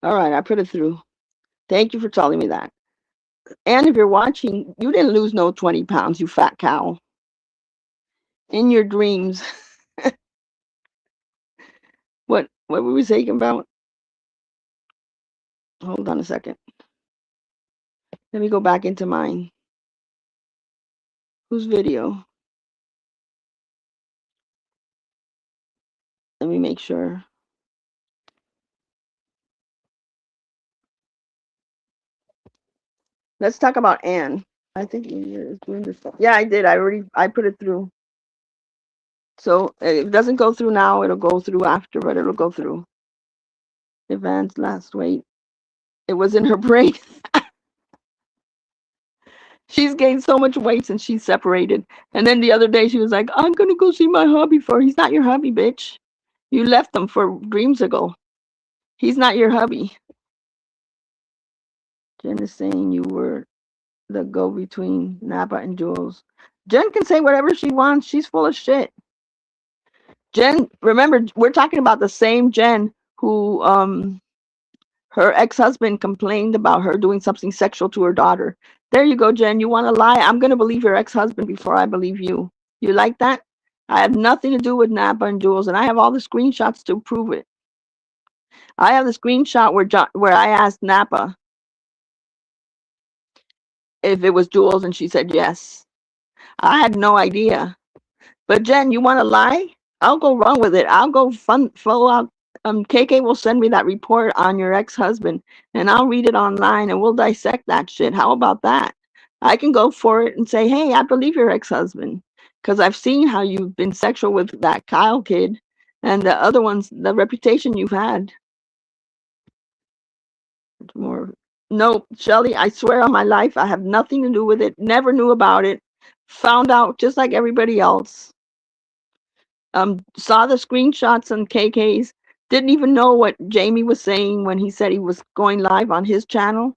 All right, I put it through. Thank you for telling me that. And if you're watching, you didn't lose no 20 pounds, you fat cow. In your dreams. What were we saying about? Hold on a second. Let me go back into mine. Whose video? Let me make sure. Let's talk about Anne. I think you're doing this. Yeah, I did. I put it through. So if it doesn't go through now, it'll go through after, but it'll go through. Evan's last weight. It was in her brain. She's gained so much weight since she's separated. And then the other day she was like, I'm gonna go see my hubby for. He's not your hubby, bitch. You left him for dreams ago. He's not your hubby. Jen is saying you were the go between Napa and Jules. Jen can say whatever she wants. She's full of shit. Jen, remember, we're talking about the same Jen who her ex-husband complained about her doing something sexual to her daughter. There you go, Jen. You want to lie? I'm going to believe your ex-husband before I believe you. You like that? I had nothing to do with Napa and Jules, and I have all the screenshots to prove it. I have the screenshot where I asked Napa if it was Jules, and she said yes. I had no idea. But Jen, you want to lie? I'll go run with it. I'll go follow out. KK will send me that report on your ex-husband, and I'll read it online, and we'll dissect that shit. How about that? I can go for it and say, hey, I believe your ex-husband, because I've seen how you've been sexual with that Kyle kid, and the other ones, the reputation you've had. More. No, Shelly, I swear on my life, I have nothing to do with it. Never knew about it. Found out just like everybody else. Saw the screenshots on KK's, didn't even know what Jamie was saying when he said he was going live on his channel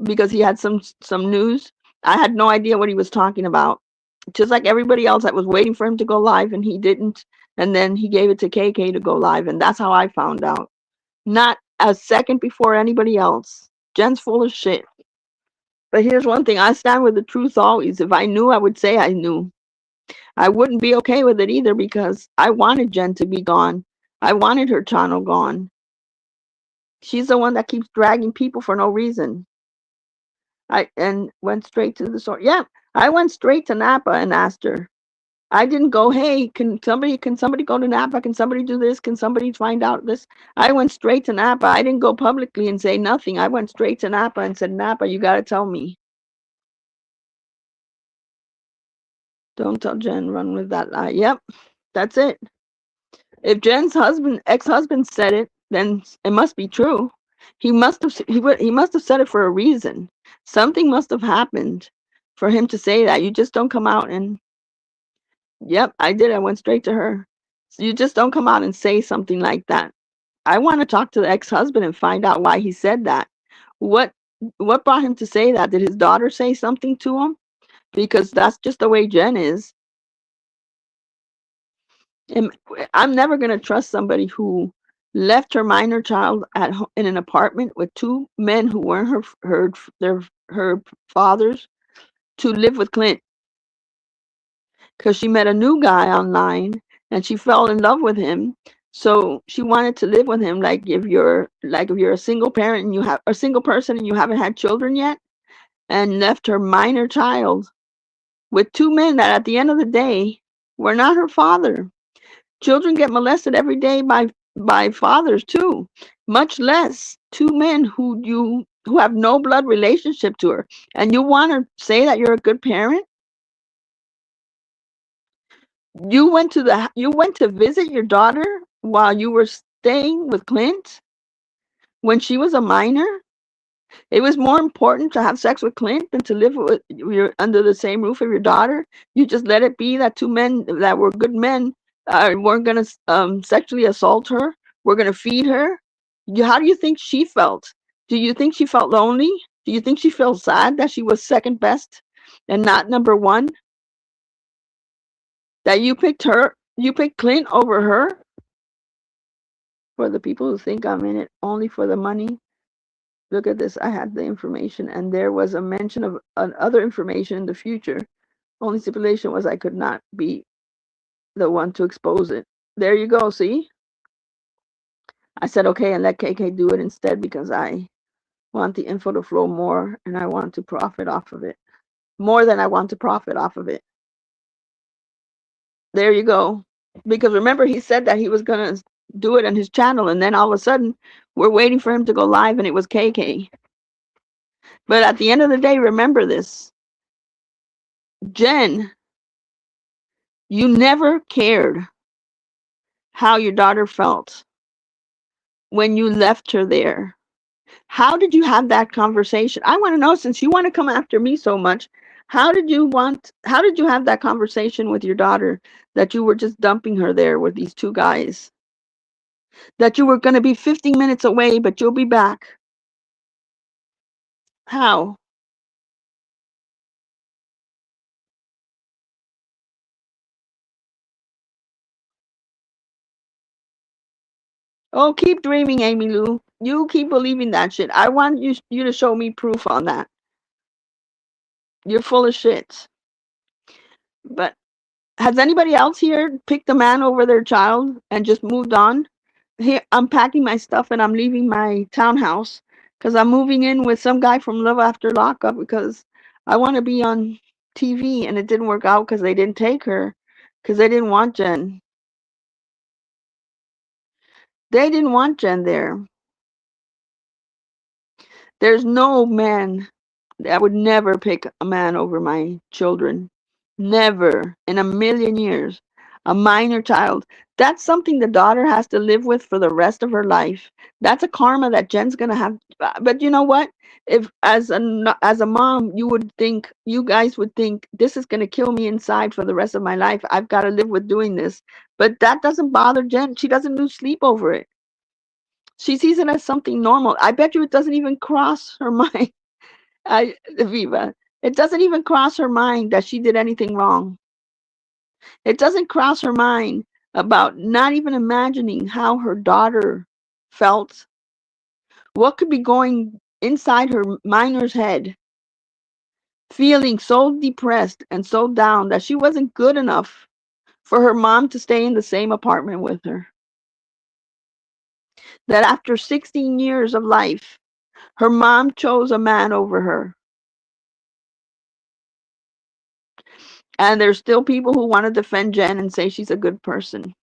because he had some news. I had no idea what he was talking about. Just like everybody else that was waiting for him to go live and he didn't. And then he gave it to KK to go live. And that's how I found out. Not a second before anybody else. Jen's full of shit. But here's one thing. I stand with the truth always. If I knew, I would say I knew. I wouldn't be okay with it either because I wanted Jen to be gone. I wanted her channel gone. She's the one that keeps dragging people for no reason. And went straight to the source. Yeah, I went straight to Napa and asked her. I didn't go, hey, can somebody go to Napa? Can somebody do this? Can somebody find out this? I went straight to Napa. I didn't go publicly and say nothing. I went straight to Napa and said, Napa, you got to tell me. Don't tell Jen, run with that lie. Yep, that's it. If Jen's ex-husband said it, then it must be true. He must have said it for a reason. Something must have happened for him to say that. You just don't come out and yep, I did. I went straight to her. So you just don't come out and say something like that. I want to talk to the ex-husband and find out why he said that. What brought him to say that? Did his daughter say something to him? Because that's just the way Jen is. And I'm never going to trust somebody who left her minor child in an apartment with two men who weren't her fathers to live with Clint because she met a new guy online and she fell in love with him. So she wanted to live with him. Like if you're a single parent and you have a single person and you haven't had children yet, and left her minor child with two men that at the end of the day were not her father. Children get molested every day by fathers too, much less two men who have no blood relationship to her. And you want to say that you're a good parent? You went to visit your daughter while you were staying with Clint when she was a minor? It was more important to have sex with Clint than to live under the same roof of your daughter. You just let it be that two men that were good men weren't going to sexually assault her. We're going to feed her. How do you think she felt? Do you think she felt lonely? Do you think she felt sad that she was second best and not number one? That you picked Clint over her? For the people who think I'm in it only for the money, Look at this. I had the information, and there was a mention of other information in the future. Only stipulation was I could not be the one to expose it. There you go. See? I said, okay, and let KK do it instead because I want the info to flow more and I want to profit off of it. More than I want to profit off of it. There you go. Because remember, he said that he was going to do it on his channel, and then all of a sudden, we're waiting for him to go live, and it was KK. But at the end of the day, remember this. Jen, you never cared how your daughter felt when you left her there. How did you have that conversation? I want to know, since you want to come after me so much, how did you have that conversation with your daughter that you were just dumping her there with these two guys? That you were going to be 15 minutes away, but you'll be back. How? Oh, keep dreaming, Amy Lou. You keep believing that shit. I want you to show me proof on that. You're full of shit. But has anybody else here picked a man over their child and just moved on? Here, I'm packing my stuff and I'm leaving my townhouse because I'm moving in with some guy from Love After Lockup because I want to be on TV, and it didn't work out because they didn't take her because they didn't want Jen. They didn't want Jen there. There's no man. I would never pick a man over my children. Never in a million years. A minor child. That's something the daughter has to live with for the rest of her life. That's a karma that Jen's gonna have. But you know what? If as a mom, you guys would think this is gonna kill me inside for the rest of my life. I've got to live with doing this. But that doesn't bother Jen. She doesn't lose sleep over it. She sees it as something normal. I bet you it doesn't even cross her mind. Viva, it doesn't even cross her mind that she did anything wrong. It doesn't cross her mind about not even imagining how her daughter felt. What could be going inside her minor's head, feeling so depressed and so down that she wasn't good enough for her mom to stay in the same apartment with her. That after 16 years of life, her mom chose a man over her. And there's still people who want to defend Jen and say she's a good person.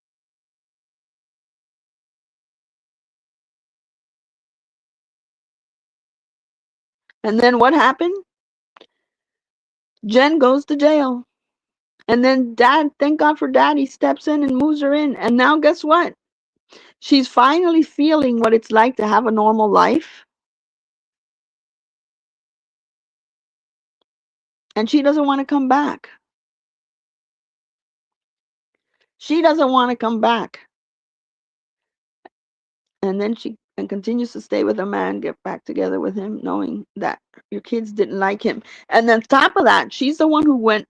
And then what happened? Jen goes to jail. And then dad, thank God for daddy, steps in and moves her in. And now guess what? She's finally feeling what it's like to have a normal life. And she doesn't want to come back. She doesn't want to come back. And then she continues to stay with a man, get back together with him, knowing that your kids didn't like him. And then top of that, she's the one who went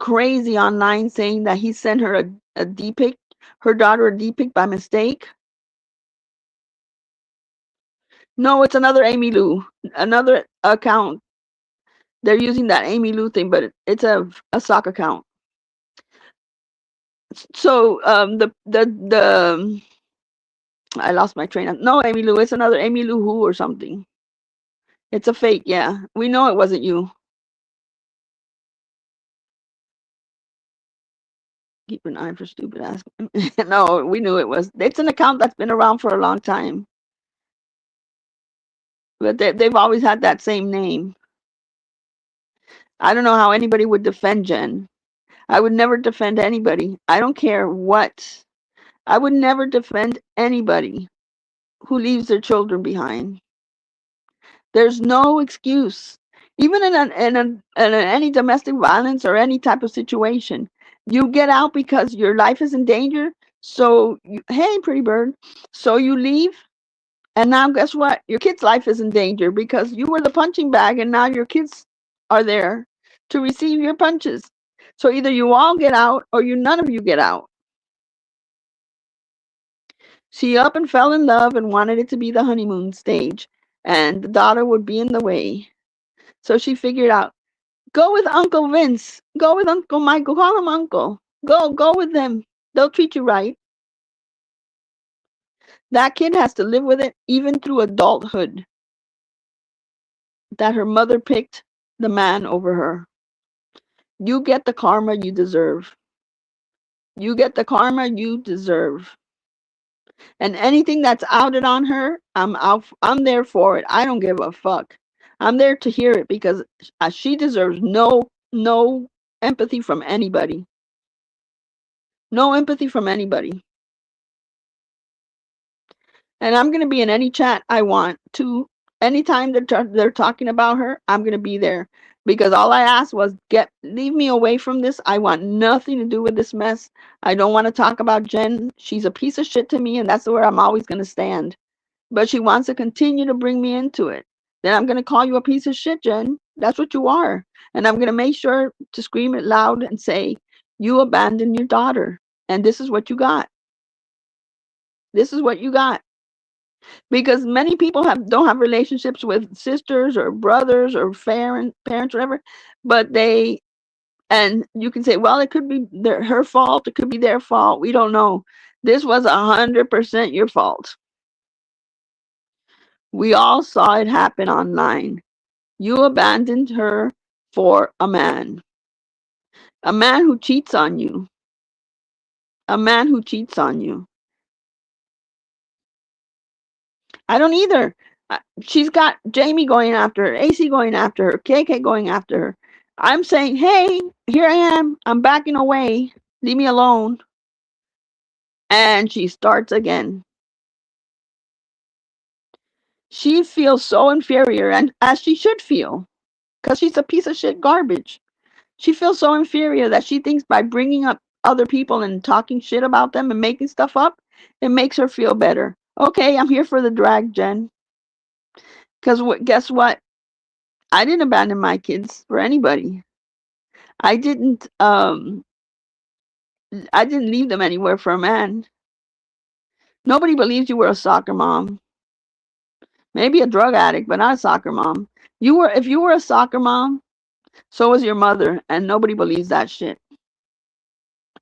crazy online saying that he sent her a D-pic, her daughter a D-pic by mistake. No, it's another Amy Lou, another account. They're using that Amy Lou thing, but it's a sock account. So the I lost my train of, no, Amy Lou, it's another Amy Lou Who or something. It's a fake, yeah. We know it wasn't you. Keep an eye for stupid ass. No, we knew it was. It's an account that's been around for a long time. But they've always had that same name. I don't know how anybody would defend Jen. I would never defend anybody. I don't care what. I would never defend anybody who leaves their children behind. There's no excuse. Even in any domestic violence or any type of situation, you get out because your life is in danger. So, hey, pretty bird. So you leave, and now guess what? Your kid's life is in danger because you were the punching bag, and now your kids are there to receive your punches. So either you all get out or none of you get out. She up and fell in love and wanted it to be the honeymoon stage. and the daughter would be in the way. So she figured out, go with Uncle Vince, go with Uncle Michael, call him Uncle. Go with them. They'll treat you right. That kid has to live with it even through adulthood, that her mother picked the man over her. You get the karma you deserve. You get the karma you deserve. And anything that's outed on her, I'm out. I'm there for it. I don't give a fuck. I'm there to hear it because she deserves no empathy from anybody. No empathy from anybody. And I'm gonna be in any chat I want to. Anytime they're talking about her, I'm gonna be there because all I asked was leave me away from this. I want nothing to do with this mess. I don't want to talk about Jen. She's a piece of shit to me, and that's where I'm always gonna stand. But she wants to continue to bring me into it. Then I'm gonna call you a piece of shit, Jen. That's what you are, and I'm gonna make sure to scream it loud and say you abandoned your daughter, and this is what you got. This is what you got. Because many people don't have relationships with sisters or brothers or parents, whatever, but and you can say, well, it could be her fault, it could be their fault. We don't know. This was 100% your fault. We all saw it happen online. You abandoned her for a man who cheats on you, a man who cheats on you. I don't either. She's got Jamie going after her, AC going after her, KK going after her. I'm saying, hey, here I am. I'm backing away. Leave me alone. And she starts again. She feels so inferior, and as she should feel, because she's a piece of shit garbage. She feels so inferior that she thinks by bringing up other people and talking shit about them and making stuff up, it makes her feel better. Okay, I'm here for the drag, Jen. Because guess what? I didn't abandon my kids for anybody. I didn't leave them anywhere for a man. Nobody believes you were a soccer mom. Maybe a drug addict, but not a soccer mom. If you were a soccer mom, so was your mother, and nobody believes that shit.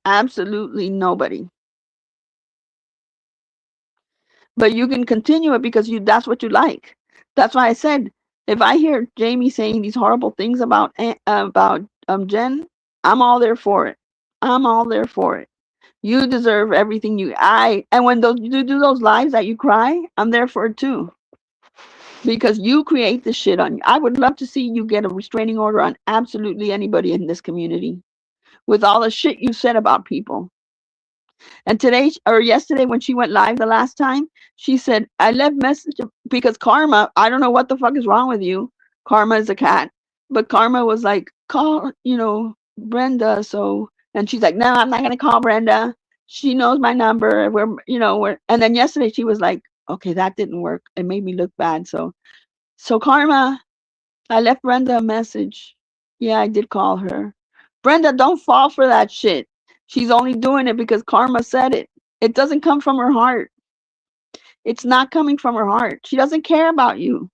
Absolutely nobody. But you can continue it because that's what you like. That's why I said, if I hear Jamie saying these horrible things about Jen, I'm all there for it. I'm all there for it. You deserve everything and when you do those lives that you cry, I'm there for it too. Because you create this shit on you. I would love to see you get a restraining order on absolutely anybody in this community with all the shit you said about people. And today or yesterday when she went live the last time, she said, I left message because Karma, I don't know what the fuck is wrong with you. Karma is a cat. But Karma was like, call, Brenda. So, and she's like, no, I'm not going to call Brenda. She knows my number. And then yesterday she was like, okay, that didn't work. It made me look bad. So Karma, I left Brenda a message. Yeah, I did call her. Brenda, don't fall for that shit. She's only doing it because Karma said it. It doesn't come from her heart. It's not coming from her heart. She doesn't care about you.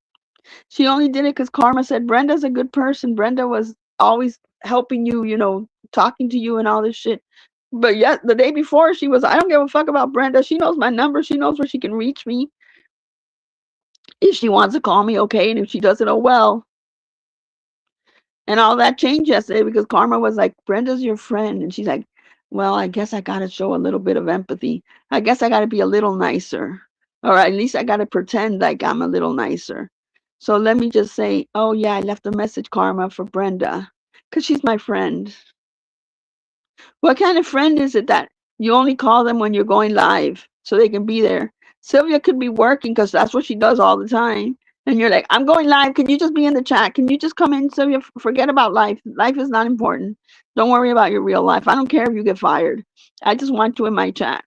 She only did it because Karma said Brenda's a good person. Brenda was always helping you, talking to you and all this shit. But yet the day before she was, I don't give a fuck about Brenda. She knows my number. She knows where she can reach me. If she wants to call me, okay. And if she doesn't, oh well. And all that changed yesterday because Karma was like, Brenda's your friend. And she's like, well, I guess I got to show a little bit of empathy. I guess I got to be a little nicer. Or at least I got to pretend like I'm a little nicer. So let me just say, oh, yeah, I left a message, Karma, for Brenda because she's my friend. What kind of friend is it that you only call them when you're going live so they can be there? Sylvia could be working because that's what she does all the time. And you're like, I'm going live. Can you just be in the chat? Can you just come in, Sylvia? Forget about life. Life is not important. Don't worry about your real life. I don't care if you get fired. I just want you in my chat.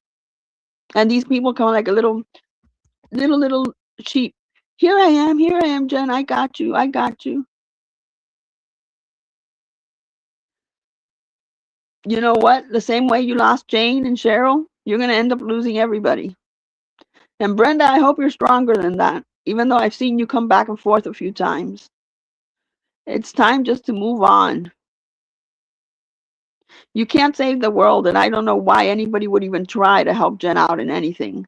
And these people come like a little sheep. Here I am, Jen. I got you. I got you. You know what? The same way you lost Jane and Cheryl, you're going to end up losing everybody. And Brenda, I hope you're stronger than that. even though I've seen you come back and forth a few times. It's time just to move on. You can't save the world, and I don't know why anybody would even try to help Jen out in anything.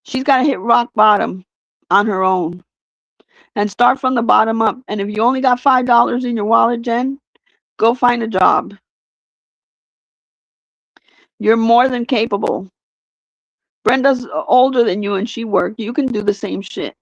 She's got to hit rock bottom on her own and start from the bottom up. And if you only got $5 in your wallet, Jen, go find a job. You're more than capable. Brenda's older than you and she worked. You can do the same shit.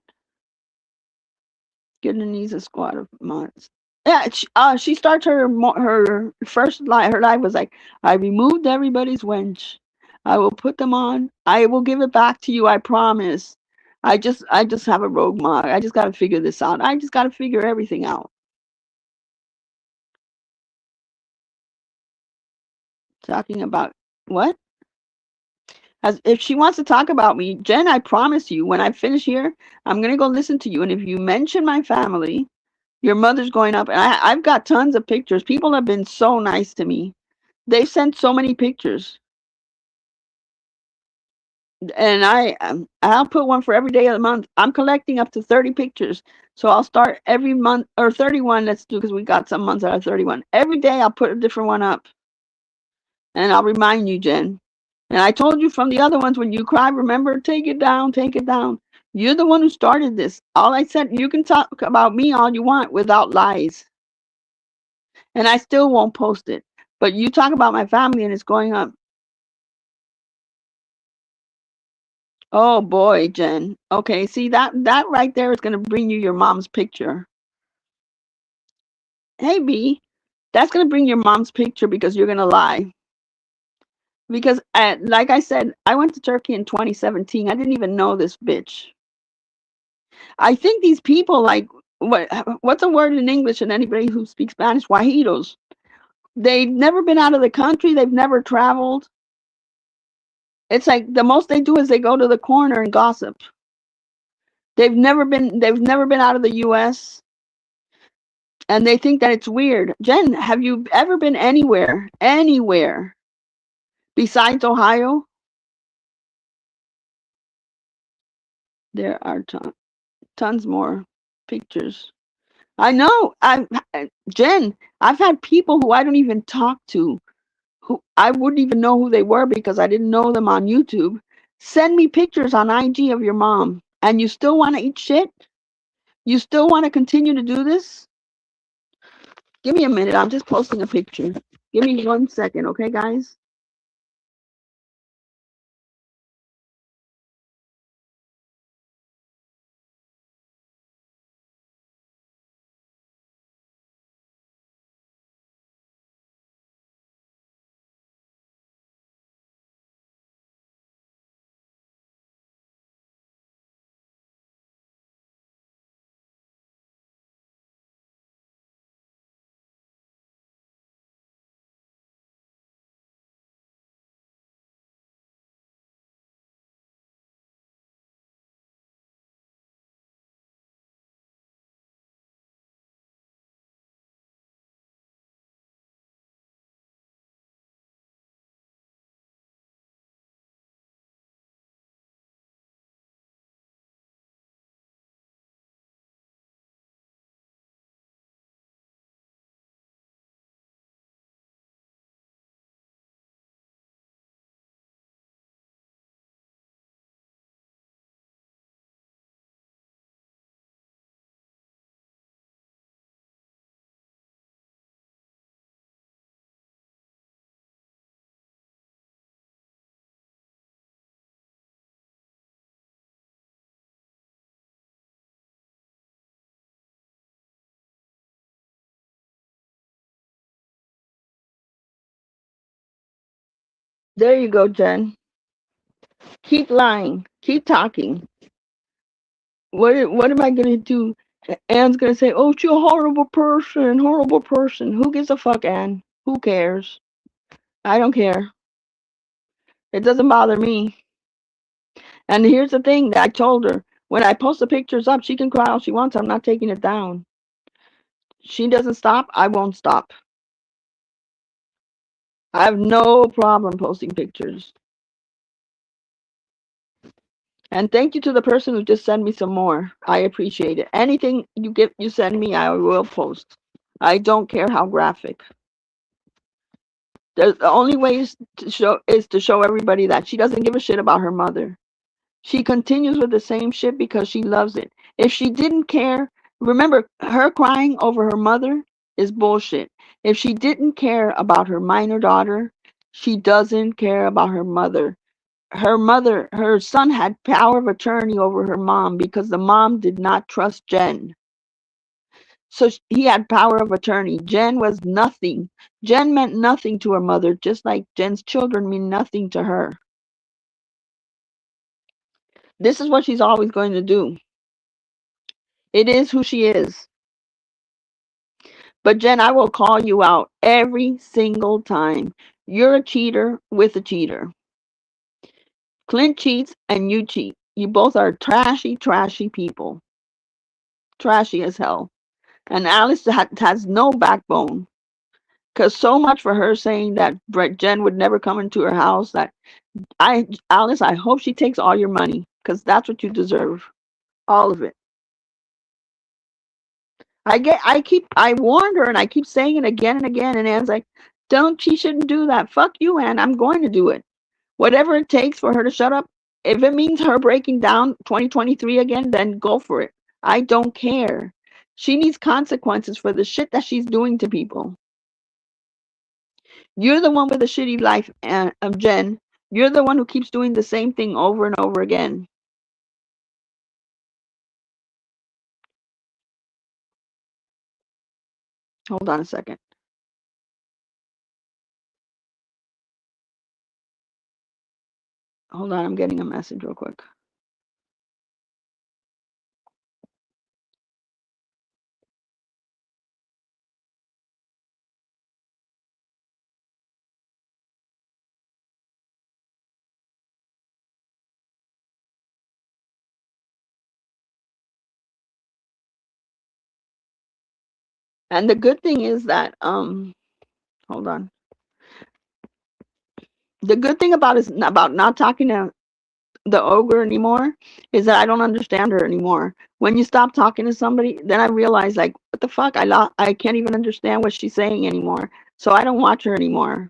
Vietnamese a squad of months. Yeah, she starts her first live. Her live was like, I removed everybody's wench. I will put them on. I will give it back to you. I promise. I just have a rogue mod. I just got to figure this out. I just got to figure everything out. Talking about what? As if she wants to talk about me, Jen, I promise you, when I finish here, I'm gonna go listen to you. And if you mention my family, your mother's going up. And I've got tons of pictures. People have been so nice to me. They've sent so many pictures. And I'll put one for every day of the month. I'm collecting up to 30 pictures. So I'll start every month, or 31, let's do, because we got some months that are 31. Every day I'll put a different one up. And I'll remind you, Jen. And I told you from the other ones, when you cry, remember, take it down, take it down. You're the one who started this. All I said, you can talk about me all you want without lies. And I still won't post it. But you talk about my family and it's going up. Oh boy, Jen. Okay, see that right there is going to bring you your mom's picture. Hey B, that's going to bring your mom's picture because you're going to lie. Because like I said, I went to Turkey in 2017. I didn't even know this bitch. I think these people, like, what's a word in English and anybody who speaks Spanish? Guajiros. They've never been out of the country. They've never traveled. It's like the most they do is they go to the corner and gossip. They've never been out of the US, and they think that it's weird. Jen, have you ever been anywhere besides Ohio? There are tons more pictures. I know. Jen, I've had people who I don't even talk to, who I wouldn't even know who they were because I didn't know them on YouTube, send me pictures on IG of your mom. And you still want to eat shit? You still want to continue to do this? Give me a minute. I'm just posting a picture. Give me 1 second, okay, guys? There you go, Jen. Keep lying. Keep talking. What am I gonna do? Anne's gonna say, "Oh, she's a horrible person, horrible person." Who gives a fuck, Anne? Who cares? I don't care. It doesn't bother me. And here's the thing that I told her: when I post the pictures up, she can cry all she wants. I'm not taking it down. She doesn't stop. I won't stop. I have no problem posting pictures. And thank you to the person who just sent me some more. I appreciate it. Anything you send me, I will post. I don't care how graphic. The only way is to show everybody that she doesn't give a shit about her mother. She continues with the same shit because she loves it. If she didn't care, remember, her crying over her mother is bullshit. If she didn't care about her minor daughter, she doesn't care about her mother. Her son had power of attorney over her mom because the mom did not trust Jen. So he had power of attorney. Jen was nothing. Jen meant nothing to her mother, just like Jen's children mean nothing to her. This is what she's always going to do. It is who she is. But Jen, I will call you out every single time. You're a cheater with a cheater. Clint cheats and you cheat. You both are trashy, trashy people. Trashy as hell. And Alice has no backbone. Because so much for her saying that Jen would never come into her house. That Alice, I hope she takes all your money. Because that's what you deserve. All of it. I warned her and I keep saying it again and again. And Anne's like, she shouldn't do that. Fuck you, Anne. I'm going to do it. Whatever it takes for her to shut up. If it means her breaking down 2023 again, then go for it. I don't care. She needs consequences for the shit that she's doing to people. You're the one with a shitty life, Jen. You're the one who keeps doing the same thing over and over again. Hold on a second. Hold on, I'm getting a message real quick. And the good thing is that hold on. The good thing about not talking to the ogre anymore is that I don't understand her anymore. When you stop talking to somebody, then I realize like, what the fuck? I can't even understand what she's saying anymore. So I don't watch her anymore.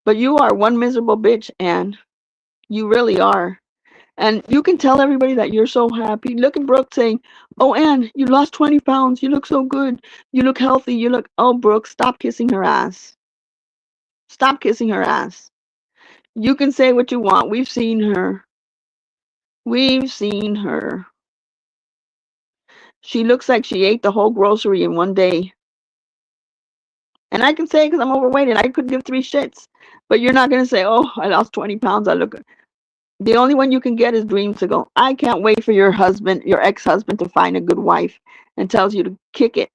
But you are one miserable bitch, Anne. You really are. And you can tell everybody that you're so happy. Look at Brooke saying, "Oh, Anne, you lost 20 pounds. You look so good. You look healthy. You look..." Oh, Brooke, stop kissing her ass. Stop kissing her ass. You can say what you want. We've seen her. We've seen her. She looks like she ate the whole grocery in one day. And I can say because I'm overweight and I could give three shits. But you're not going to say, "Oh, I lost 20 pounds. I look..." The only one you can get is Dreamsicle. I can't wait for your husband, your ex-husband, to find a good wife and tells you to kick it.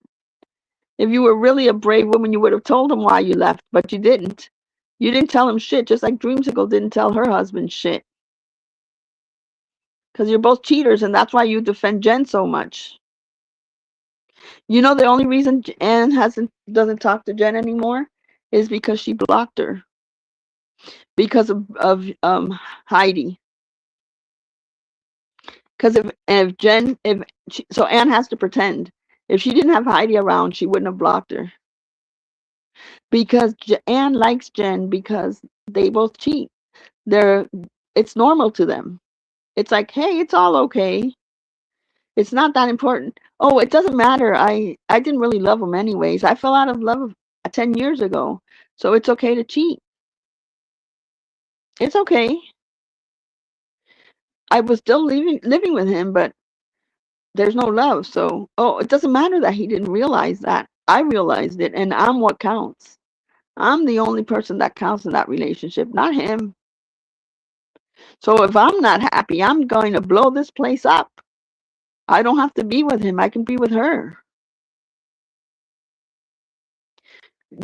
If you were really a brave woman, you would have told him why you left, but you didn't. You didn't tell him shit, just like Dreamsicle didn't tell her husband shit. Because you're both cheaters, and that's why you defend Jen so much. You know the only reason Anne doesn't talk to Jen anymore is because she blocked her. Because of Heidi. Because so Anne has to pretend. If she didn't have Heidi around, she wouldn't have blocked her. Because Anne likes Jen because they both cheat. It's normal to them. It's like, hey, it's all okay. It's not that important. Oh, it doesn't matter. I didn't really love him anyways. I fell out of love 10 years ago. So it's okay to cheat. It's okay. I was still living with him, but there's no love. So, it doesn't matter that he didn't realize that. I realized it, and I'm what counts. I'm the only person that counts in that relationship, not him. So if I'm not happy, I'm going to blow this place up. I don't have to be with him. I can be with her.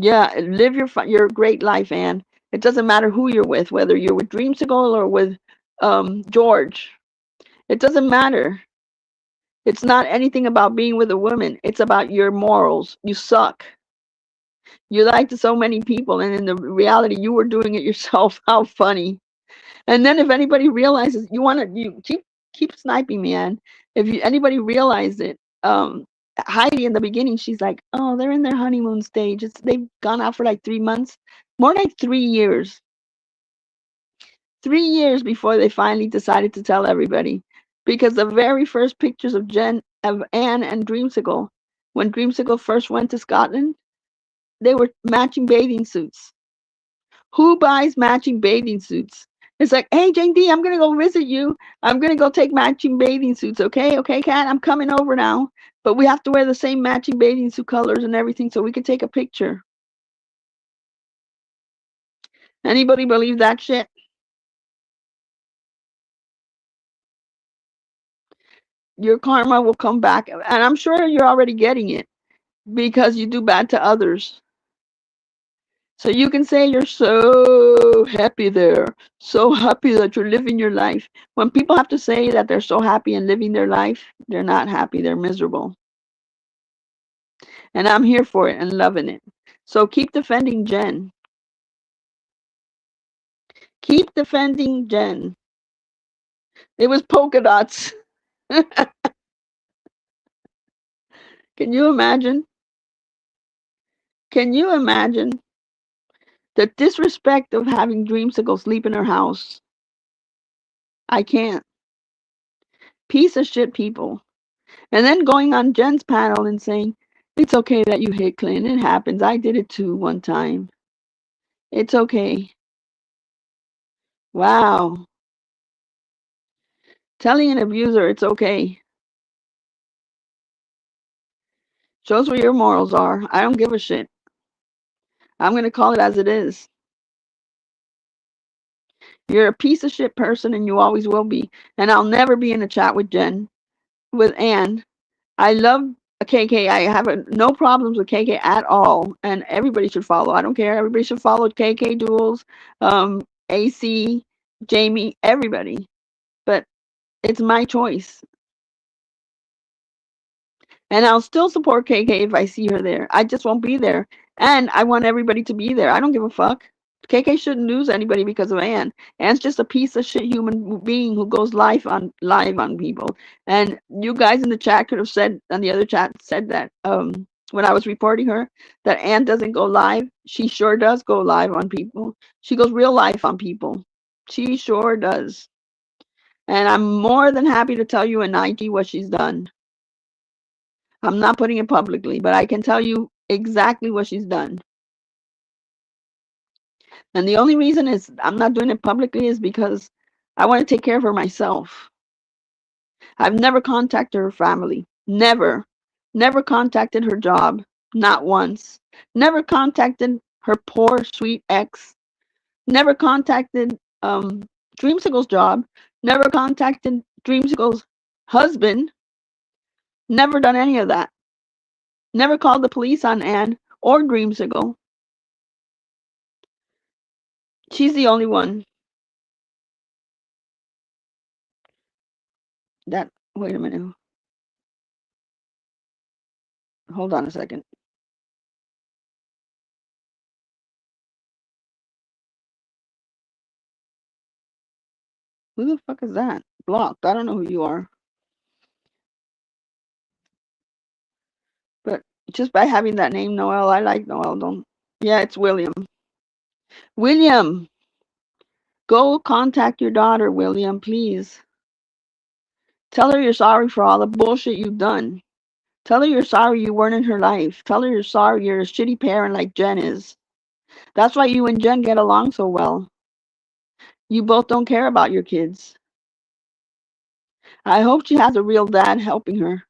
Yeah, live your great life, Anne. It doesn't matter who you're with, whether you're with Dreamsicle or with George. It doesn't matter. It's not anything about being with a woman. It's about your morals. You suck. You lied to so many people, and in the reality, you were doing it yourself. How funny. And then if anybody realizes you keep sniping me, and if anybody realized it, Heidi in the beginning, she's like, oh, they're in their honeymoon stage. They've gone out for like 3 months, more like 3 years. 3 years before they finally decided to tell everybody. Because the very first pictures of Anne and Dreamsicle, when Dreamsicle first went to Scotland, they were matching bathing suits. Who buys matching bathing suits? It's like, hey, Jane D, I'm gonna go visit you. I'm gonna go take matching bathing suits. Okay, okay, Kat, I'm coming over now. But we have to wear the same matching bathing suit colors and everything so we can take a picture. Anybody believe that shit? Your karma will come back, and I'm sure you're already getting it because you do bad to others. So you can say you're so happy there, so happy that you're living your life. When people have to say that they're so happy and living their life, they're not happy, they're miserable. And I'm here for it and loving it. So keep defending Jen. Keep defending Jen. It was polka dots. Can you imagine? Can you imagine the disrespect of having Dreamsicle sleep in her house? I can't. Piece of shit people. And then going on Jen's panel and saying, it's okay that you hit Clint. It happens. I did it too one time. It's okay. Wow. Telling an abuser it's okay shows where your morals are. I don't give a shit. I'm going to call it as it is. You're a piece of shit person and you always will be. And I'll never be in a chat with Jen, with Anne. I love KK. I have no problems with KK at all. And everybody should follow. I don't care. Everybody should follow KK Duels, AC, Jamie, everybody. But it's my choice. And I'll still support KK if I see her there. I just won't be there. And I want everybody to be there. I don't give a fuck. KK shouldn't lose anybody because of Anne. Anne's just a piece of shit human being who goes live on people. And you guys in the chat could have said on the other chat said that when I was reporting her that Anne doesn't go live. She sure does go live on people. She goes real life on people. She sure does. And I'm more than happy to tell you in IG what she's done. I'm not putting it publicly, but I can tell you exactly what she's done. And the only reason is I'm not doing it publicly is because I want to take care of her myself. I've never contacted her family. Never. Never contacted her job. Not once. Never contacted her poor, sweet ex. Never contacted Dreamsicle's job. Never contacted Dreamsicle's husband. Never done any of that. Never called the police on Anne or Dreamsicle. She's the only one that. Wait a minute. Hold on a second. Who the fuck is that? Blocked. I don't know who you are. But just by having that name, Noel, I like Noel. Don't. Yeah, it's William. William, go contact your daughter, William, please. Tell her you're sorry for all the bullshit you've done. Tell her you're sorry you weren't in her life. Tell her you're sorry you're a shitty parent like Jen is. That's why you and Jen get along so well. You both don't care about your kids. I hope she has a real dad helping her.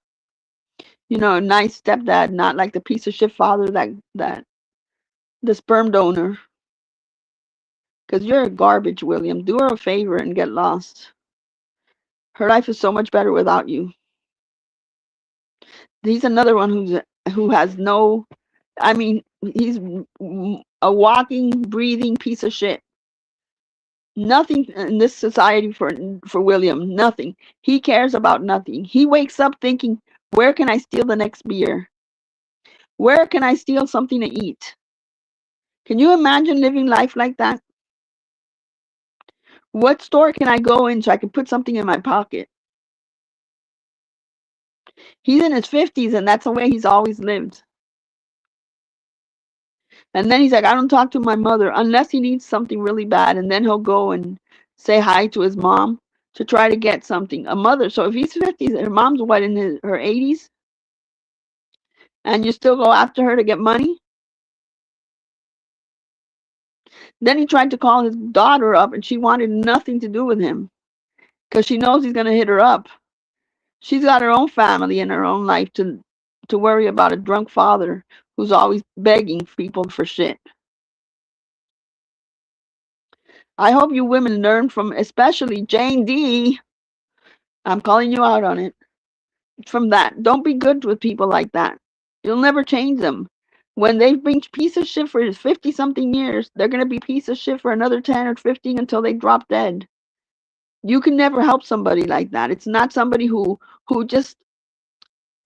You know, a nice stepdad, not like the piece of shit father that the sperm donor. Because you're a garbage, William. Do her a favor and get lost. Her life is so much better without you. He's another one who has no. I mean, he's a walking, breathing piece of shit. Nothing in this society for William. Nothing. He cares about nothing. He wakes up thinking, where can I steal the next beer? Where can I steal something to eat? Can you imagine living life like that? What store can I go in so I can put something in my pocket? He's in his 50s, and that's the way he's always lived. And then he's like, I don't talk to my mother unless he needs something really bad, and then he'll go and say hi to his mom to try to get something. A mother. So if he's 50s and her mom's what, in her 80s, and you still go after her to get money? Then he tried to call his daughter up, and she wanted nothing to do with him because she knows he's going to hit her up. She's got her own family and her own life to worry about a drunk father who's always begging people for shit. I hope you women learn from, especially Jane D. I'm calling you out on it. From that, don't be good with people like that. You'll never change them. When they've been piece of shit for 50-something years, they're going to be piece of shit for another 10 or 15 until they drop dead. You can never help somebody like that. It's not somebody who just,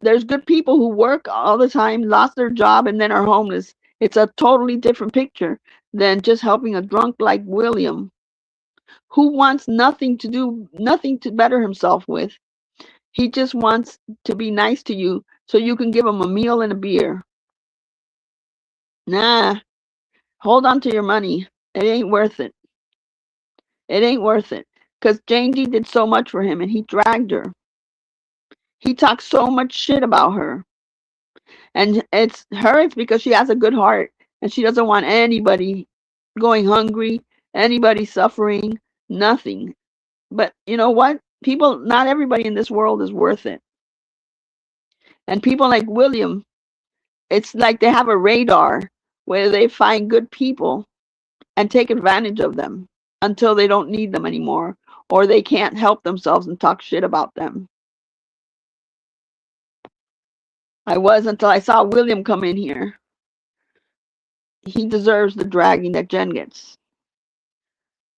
there's good people who work all the time, lost their job, and then are homeless. It's a totally different picture than just helping a drunk like William, who wants nothing to better himself with. He just wants to be nice to you so you can give him a meal and a beer. Nah, hold on to your money. It ain't worth it. It ain't worth it. Because Jane D did so much for him and he dragged her. He talks so much shit about her. And it's because she has a good heart and she doesn't want anybody going hungry, anybody suffering, nothing. But you know what? Not everybody in this world is worth it. And people like William, it's like they have a radar where they find good people and take advantage of them until they don't need them anymore or they can't help themselves and talk shit about them. I was until I saw William come in here. He deserves the dragging that Jen gets.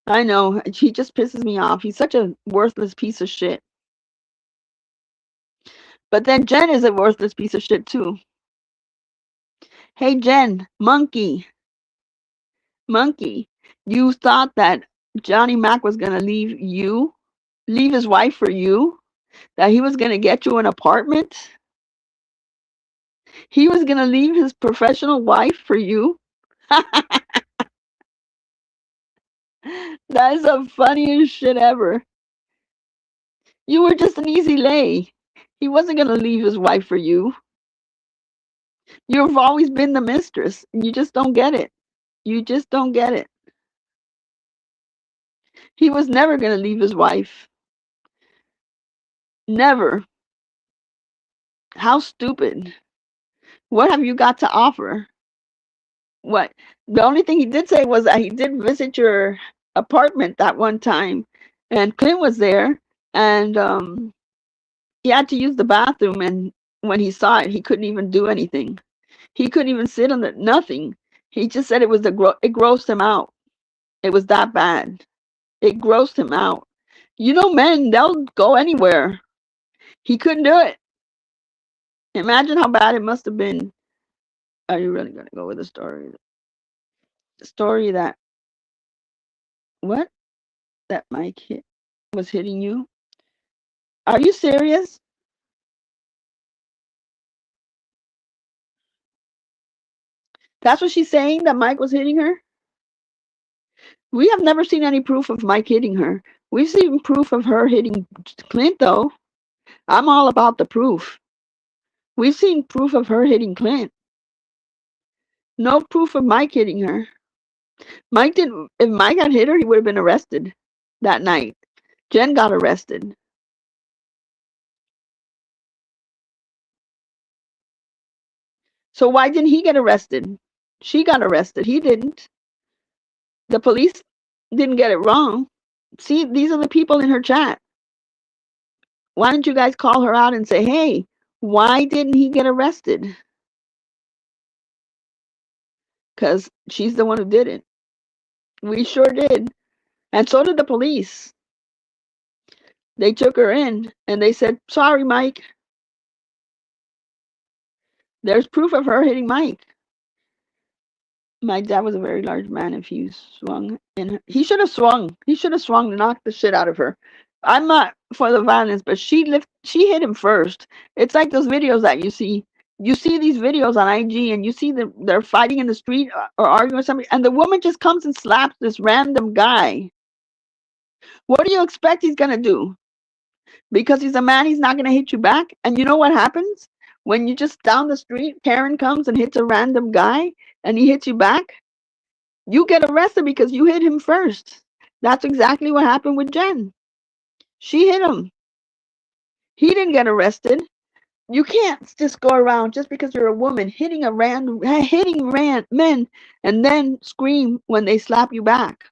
I know. He just pisses me off. He's such a worthless piece of shit. But then Jen is a worthless piece of shit too. Hey Jen, monkey, you thought that Johnny Mac was going to leave his wife for you? That he was going to get you an apartment? He was going to leave his professional wife for you? That is the funniest shit ever. You were just an easy lay. He wasn't going to leave his wife for you. You've always been the mistress, and you just don't get it. You just don't get it. He was never going to leave his wife. Never. How stupid. What have you got to offer? What? The only thing he did say was that he did visit your apartment that one time, and Clint was there, and he had to use the bathroom, and when he saw it, he couldn't even do anything. He couldn't even sit on it, nothing. He just said it grossed him out. It was that bad. It grossed him out. You know, men, they'll go anywhere. He couldn't do it. Imagine how bad it must have been. Are you really going to go with the story? The story that, what? That Mike was hitting you? Are you serious? That's what she's saying, that Mike was hitting her? We have never seen any proof of Mike hitting her. We've seen proof of her hitting Clint, though. I'm all about the proof. We've seen proof of her hitting Clint. No proof of Mike hitting her. If Mike had hit her, he would have been arrested that night. Jen got arrested. So why didn't he get arrested? She got arrested. He didn't. The police didn't get it wrong. See, these are the people in her chat. Why don't you guys call her out and say, hey, why didn't he get arrested? Because she's the one who did it. We sure did. And so did the police. They took her in and they said, sorry, Mike. There's proof of her hitting Mike. My dad was a very large man. If he swung, and he should have swung. He should have swung to knock the shit out of her. I'm not for the violence, but she hit him first. It's like those videos that you see. You see these videos on IG, and you see them. They're fighting in the street or arguing with somebody, and the woman just comes and slaps this random guy. What do you expect he's gonna do? Because he's a man, he's not gonna hit you back. And you know what happens when you just down the street? Karen comes and hits a random guy, and he hits you back. You get arrested because you hit him first. That's exactly what happened with Jen. She hit him. He didn't get arrested. You can't just go around just because you're a woman hitting men and then scream when they slap you back.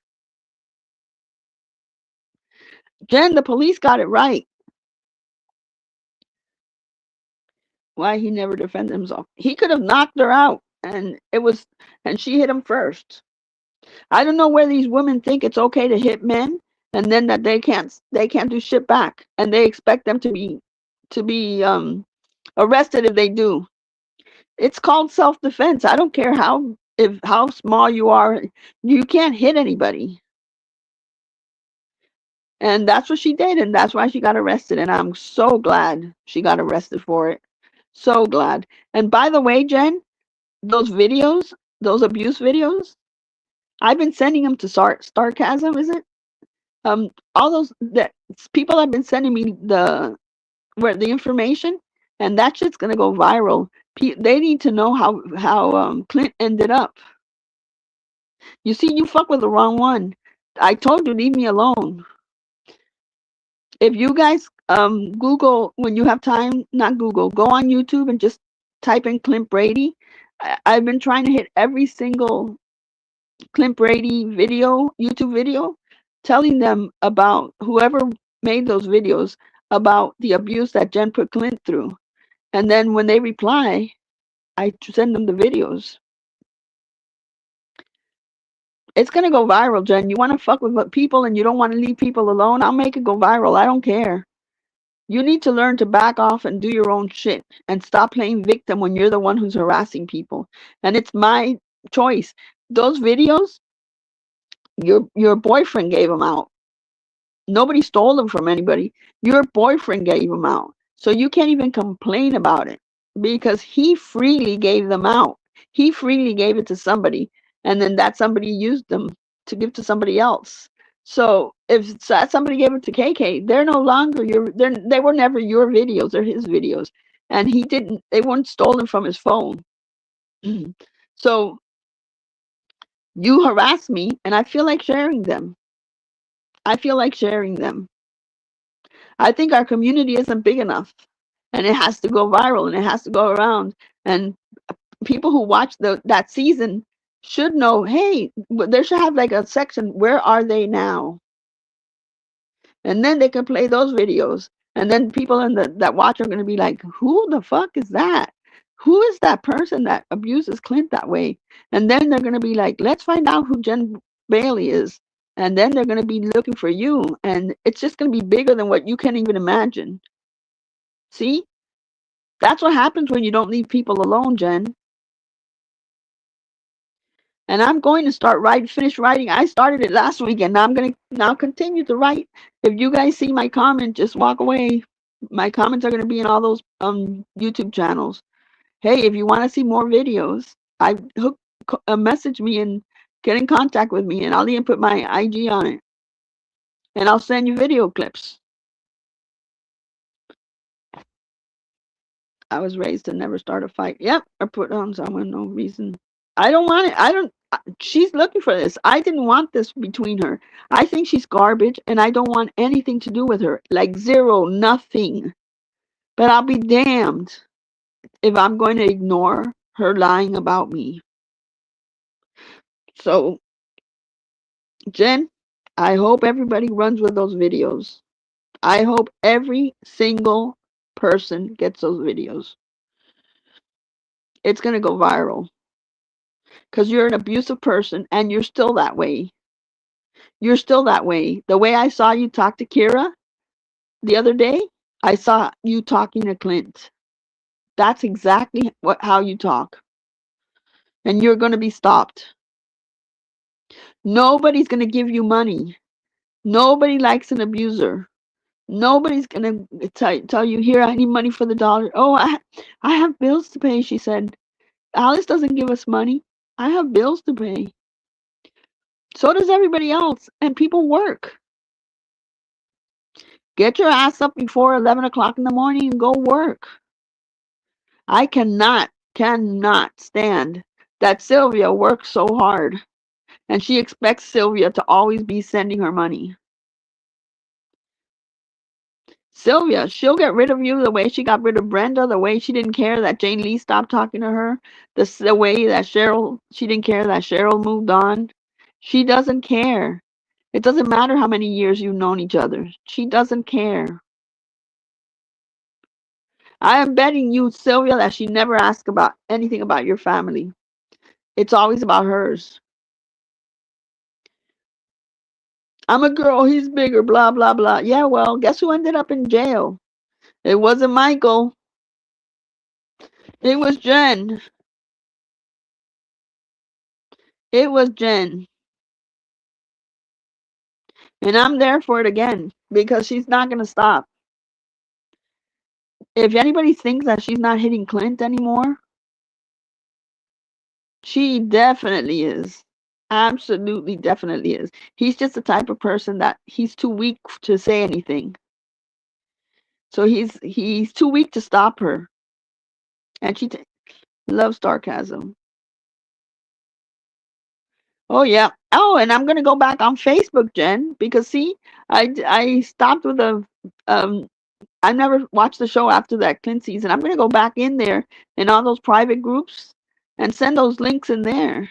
Jen, the police got it right. Why he never defended himself? He could have knocked her out, and she hit him first. I don't know where these women think it's okay to hit men, and then that they can't do shit back, and they expect them to be arrested if they do. It's called self-defense. I don't care how small you are, you can't hit anybody. And that's what she did, and that's why she got arrested. And I'm so glad she got arrested for it. So glad. And by the way, Jen, those videos, those abuse videos, I've been sending them to Sarcasm, is it? All those that people have been sending me the information, and that shit's gonna go viral. They need to know how Clint ended up. You see, you fuck with the wrong one. I told you, leave me alone. If you guys Google when you have time, not Google, go on YouTube and just type in Clint Brady. I've been trying to hit every single Clint Brady video, YouTube video, telling them about whoever made those videos about the abuse that Jen put Clint through. And then when they reply, I send them the videos. It's going to go viral, Jen. You want to fuck with people and you don't want to leave people alone? I'll make it go viral. I don't care. You need to learn to back off and do your own shit and stop playing victim when you're the one who's harassing people. And it's my choice. Those videos, your boyfriend gave them out. Nobody stole them from anybody. Your boyfriend gave them out. So you can't even complain about it because he freely gave them out. He freely gave it to somebody, and then that somebody used them to give to somebody else. So if somebody gave it to KK, they're no longer they were never your videos, they're his videos. And they weren't stolen from his phone. So you harass me and I feel like sharing them. I feel like sharing them. I think our community isn't big enough, and it has to go viral and it has to go around. And people who watch that season should know, hey, they should have like a section, where are they now? And then they can play those videos. And then people that watch are going to be like, who the fuck is that? Who is that person that abuses Clint that way? And then they're going to be like, let's find out who Jen Bailey is. And then they're going to be looking for you. And it's just going to be bigger than what you can even imagine. See? That's what happens when you don't leave people alone, Jen. And I'm going to finish writing. I started it last week, and I'm going to now continue to write. If you guys see my comment, just walk away. My comments are going to be in all those YouTube channels. Hey, if you want to see more videos, message me and get in contact with me, and I'll even put my IG on it. And I'll send you video clips. I was raised to never start a fight. Yep, or put on someone, no reason. I don't want it. She's looking for this. I didn't want this between her. I think she's garbage, and I don't want anything to do with her. Like zero, nothing. But I'll be damned if I'm going to ignore her lying about me. So, Jen, I hope everybody runs with those videos. I hope every single person gets those videos. It's going to go viral. Because you're an abusive person, and you're still that way. You're still that way. The way I saw you talk to Kira the other day, I saw you talking to Clint. That's exactly how you talk. And you're going to be stopped. Nobody's going to give you money. Nobody likes an abuser. Nobody's going to tell you, here, I need money for the dollar. Oh, I have bills to pay, she said. Alice doesn't give us money. I have bills to pay. So does everybody else. And people work. Get your ass up before 11 o'clock in the morning and go work. I cannot stand that Sylvia works so hard and she expects Sylvia to always be sending her money. Sylvia, she'll get rid of you the way she got rid of Brenda, the way she didn't care that Jane Lee stopped talking to her, the way that she didn't care that Cheryl moved on. She doesn't care. It doesn't matter how many years you've known each other. She doesn't care. I am betting you, Sylvia, that she never asks about anything about your family. It's always about hers. I'm a girl, he's bigger, blah, blah, blah. Yeah, well, guess who ended up in jail? It wasn't Michael. It was Jen. It was Jen. And I'm there for it again because she's not going to stop. If anybody thinks that she's not hitting Clint anymore, she definitely is. Absolutely, definitely is. He's just the type of person that he's too weak to say anything. So he's too weak to stop her. And she loves sarcasm. Oh yeah. Oh, and I'm gonna go back on Facebook, Jen, because see, I stopped with um I never watched the show after that Clint season. I'm gonna go back in there in all those private groups and send those links in there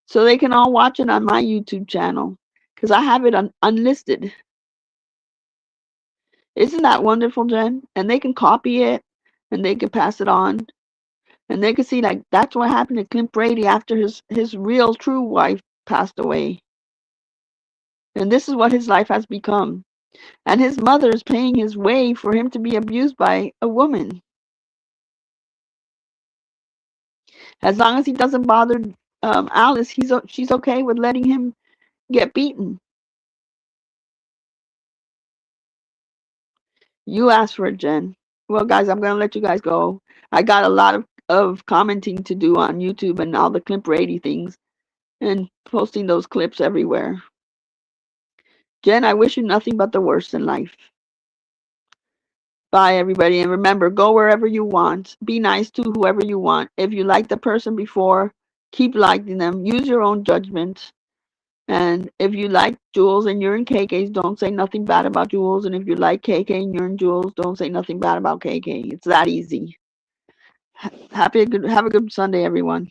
so they can all watch it on my YouTube channel because I have it unlisted. Isn't that wonderful, Jen? And they can copy it and they can pass it on. And they can see like that's what happened to Clint Brady after his real true wife passed away. And this is what his life has become. And his mother is paying his way for him to be abused by a woman. As long as he doesn't bother Alice, she's okay with letting him get beaten. You asked for it, Jen. Well, guys, I'm going to let you guys go. I got a lot of commenting to do on YouTube and all the Clint Brady things and posting those clips everywhere. Jen, I wish you nothing but the worst in life. Bye, everybody. And remember, go wherever you want. Be nice to whoever you want. If you liked the person before, keep liking them. Use your own judgment. And if you like Jules and you're in KK's, don't say nothing bad about Jules. And if you like KK and you're in Jules, don't say nothing bad about KK. It's that easy. Have a good Sunday, everyone.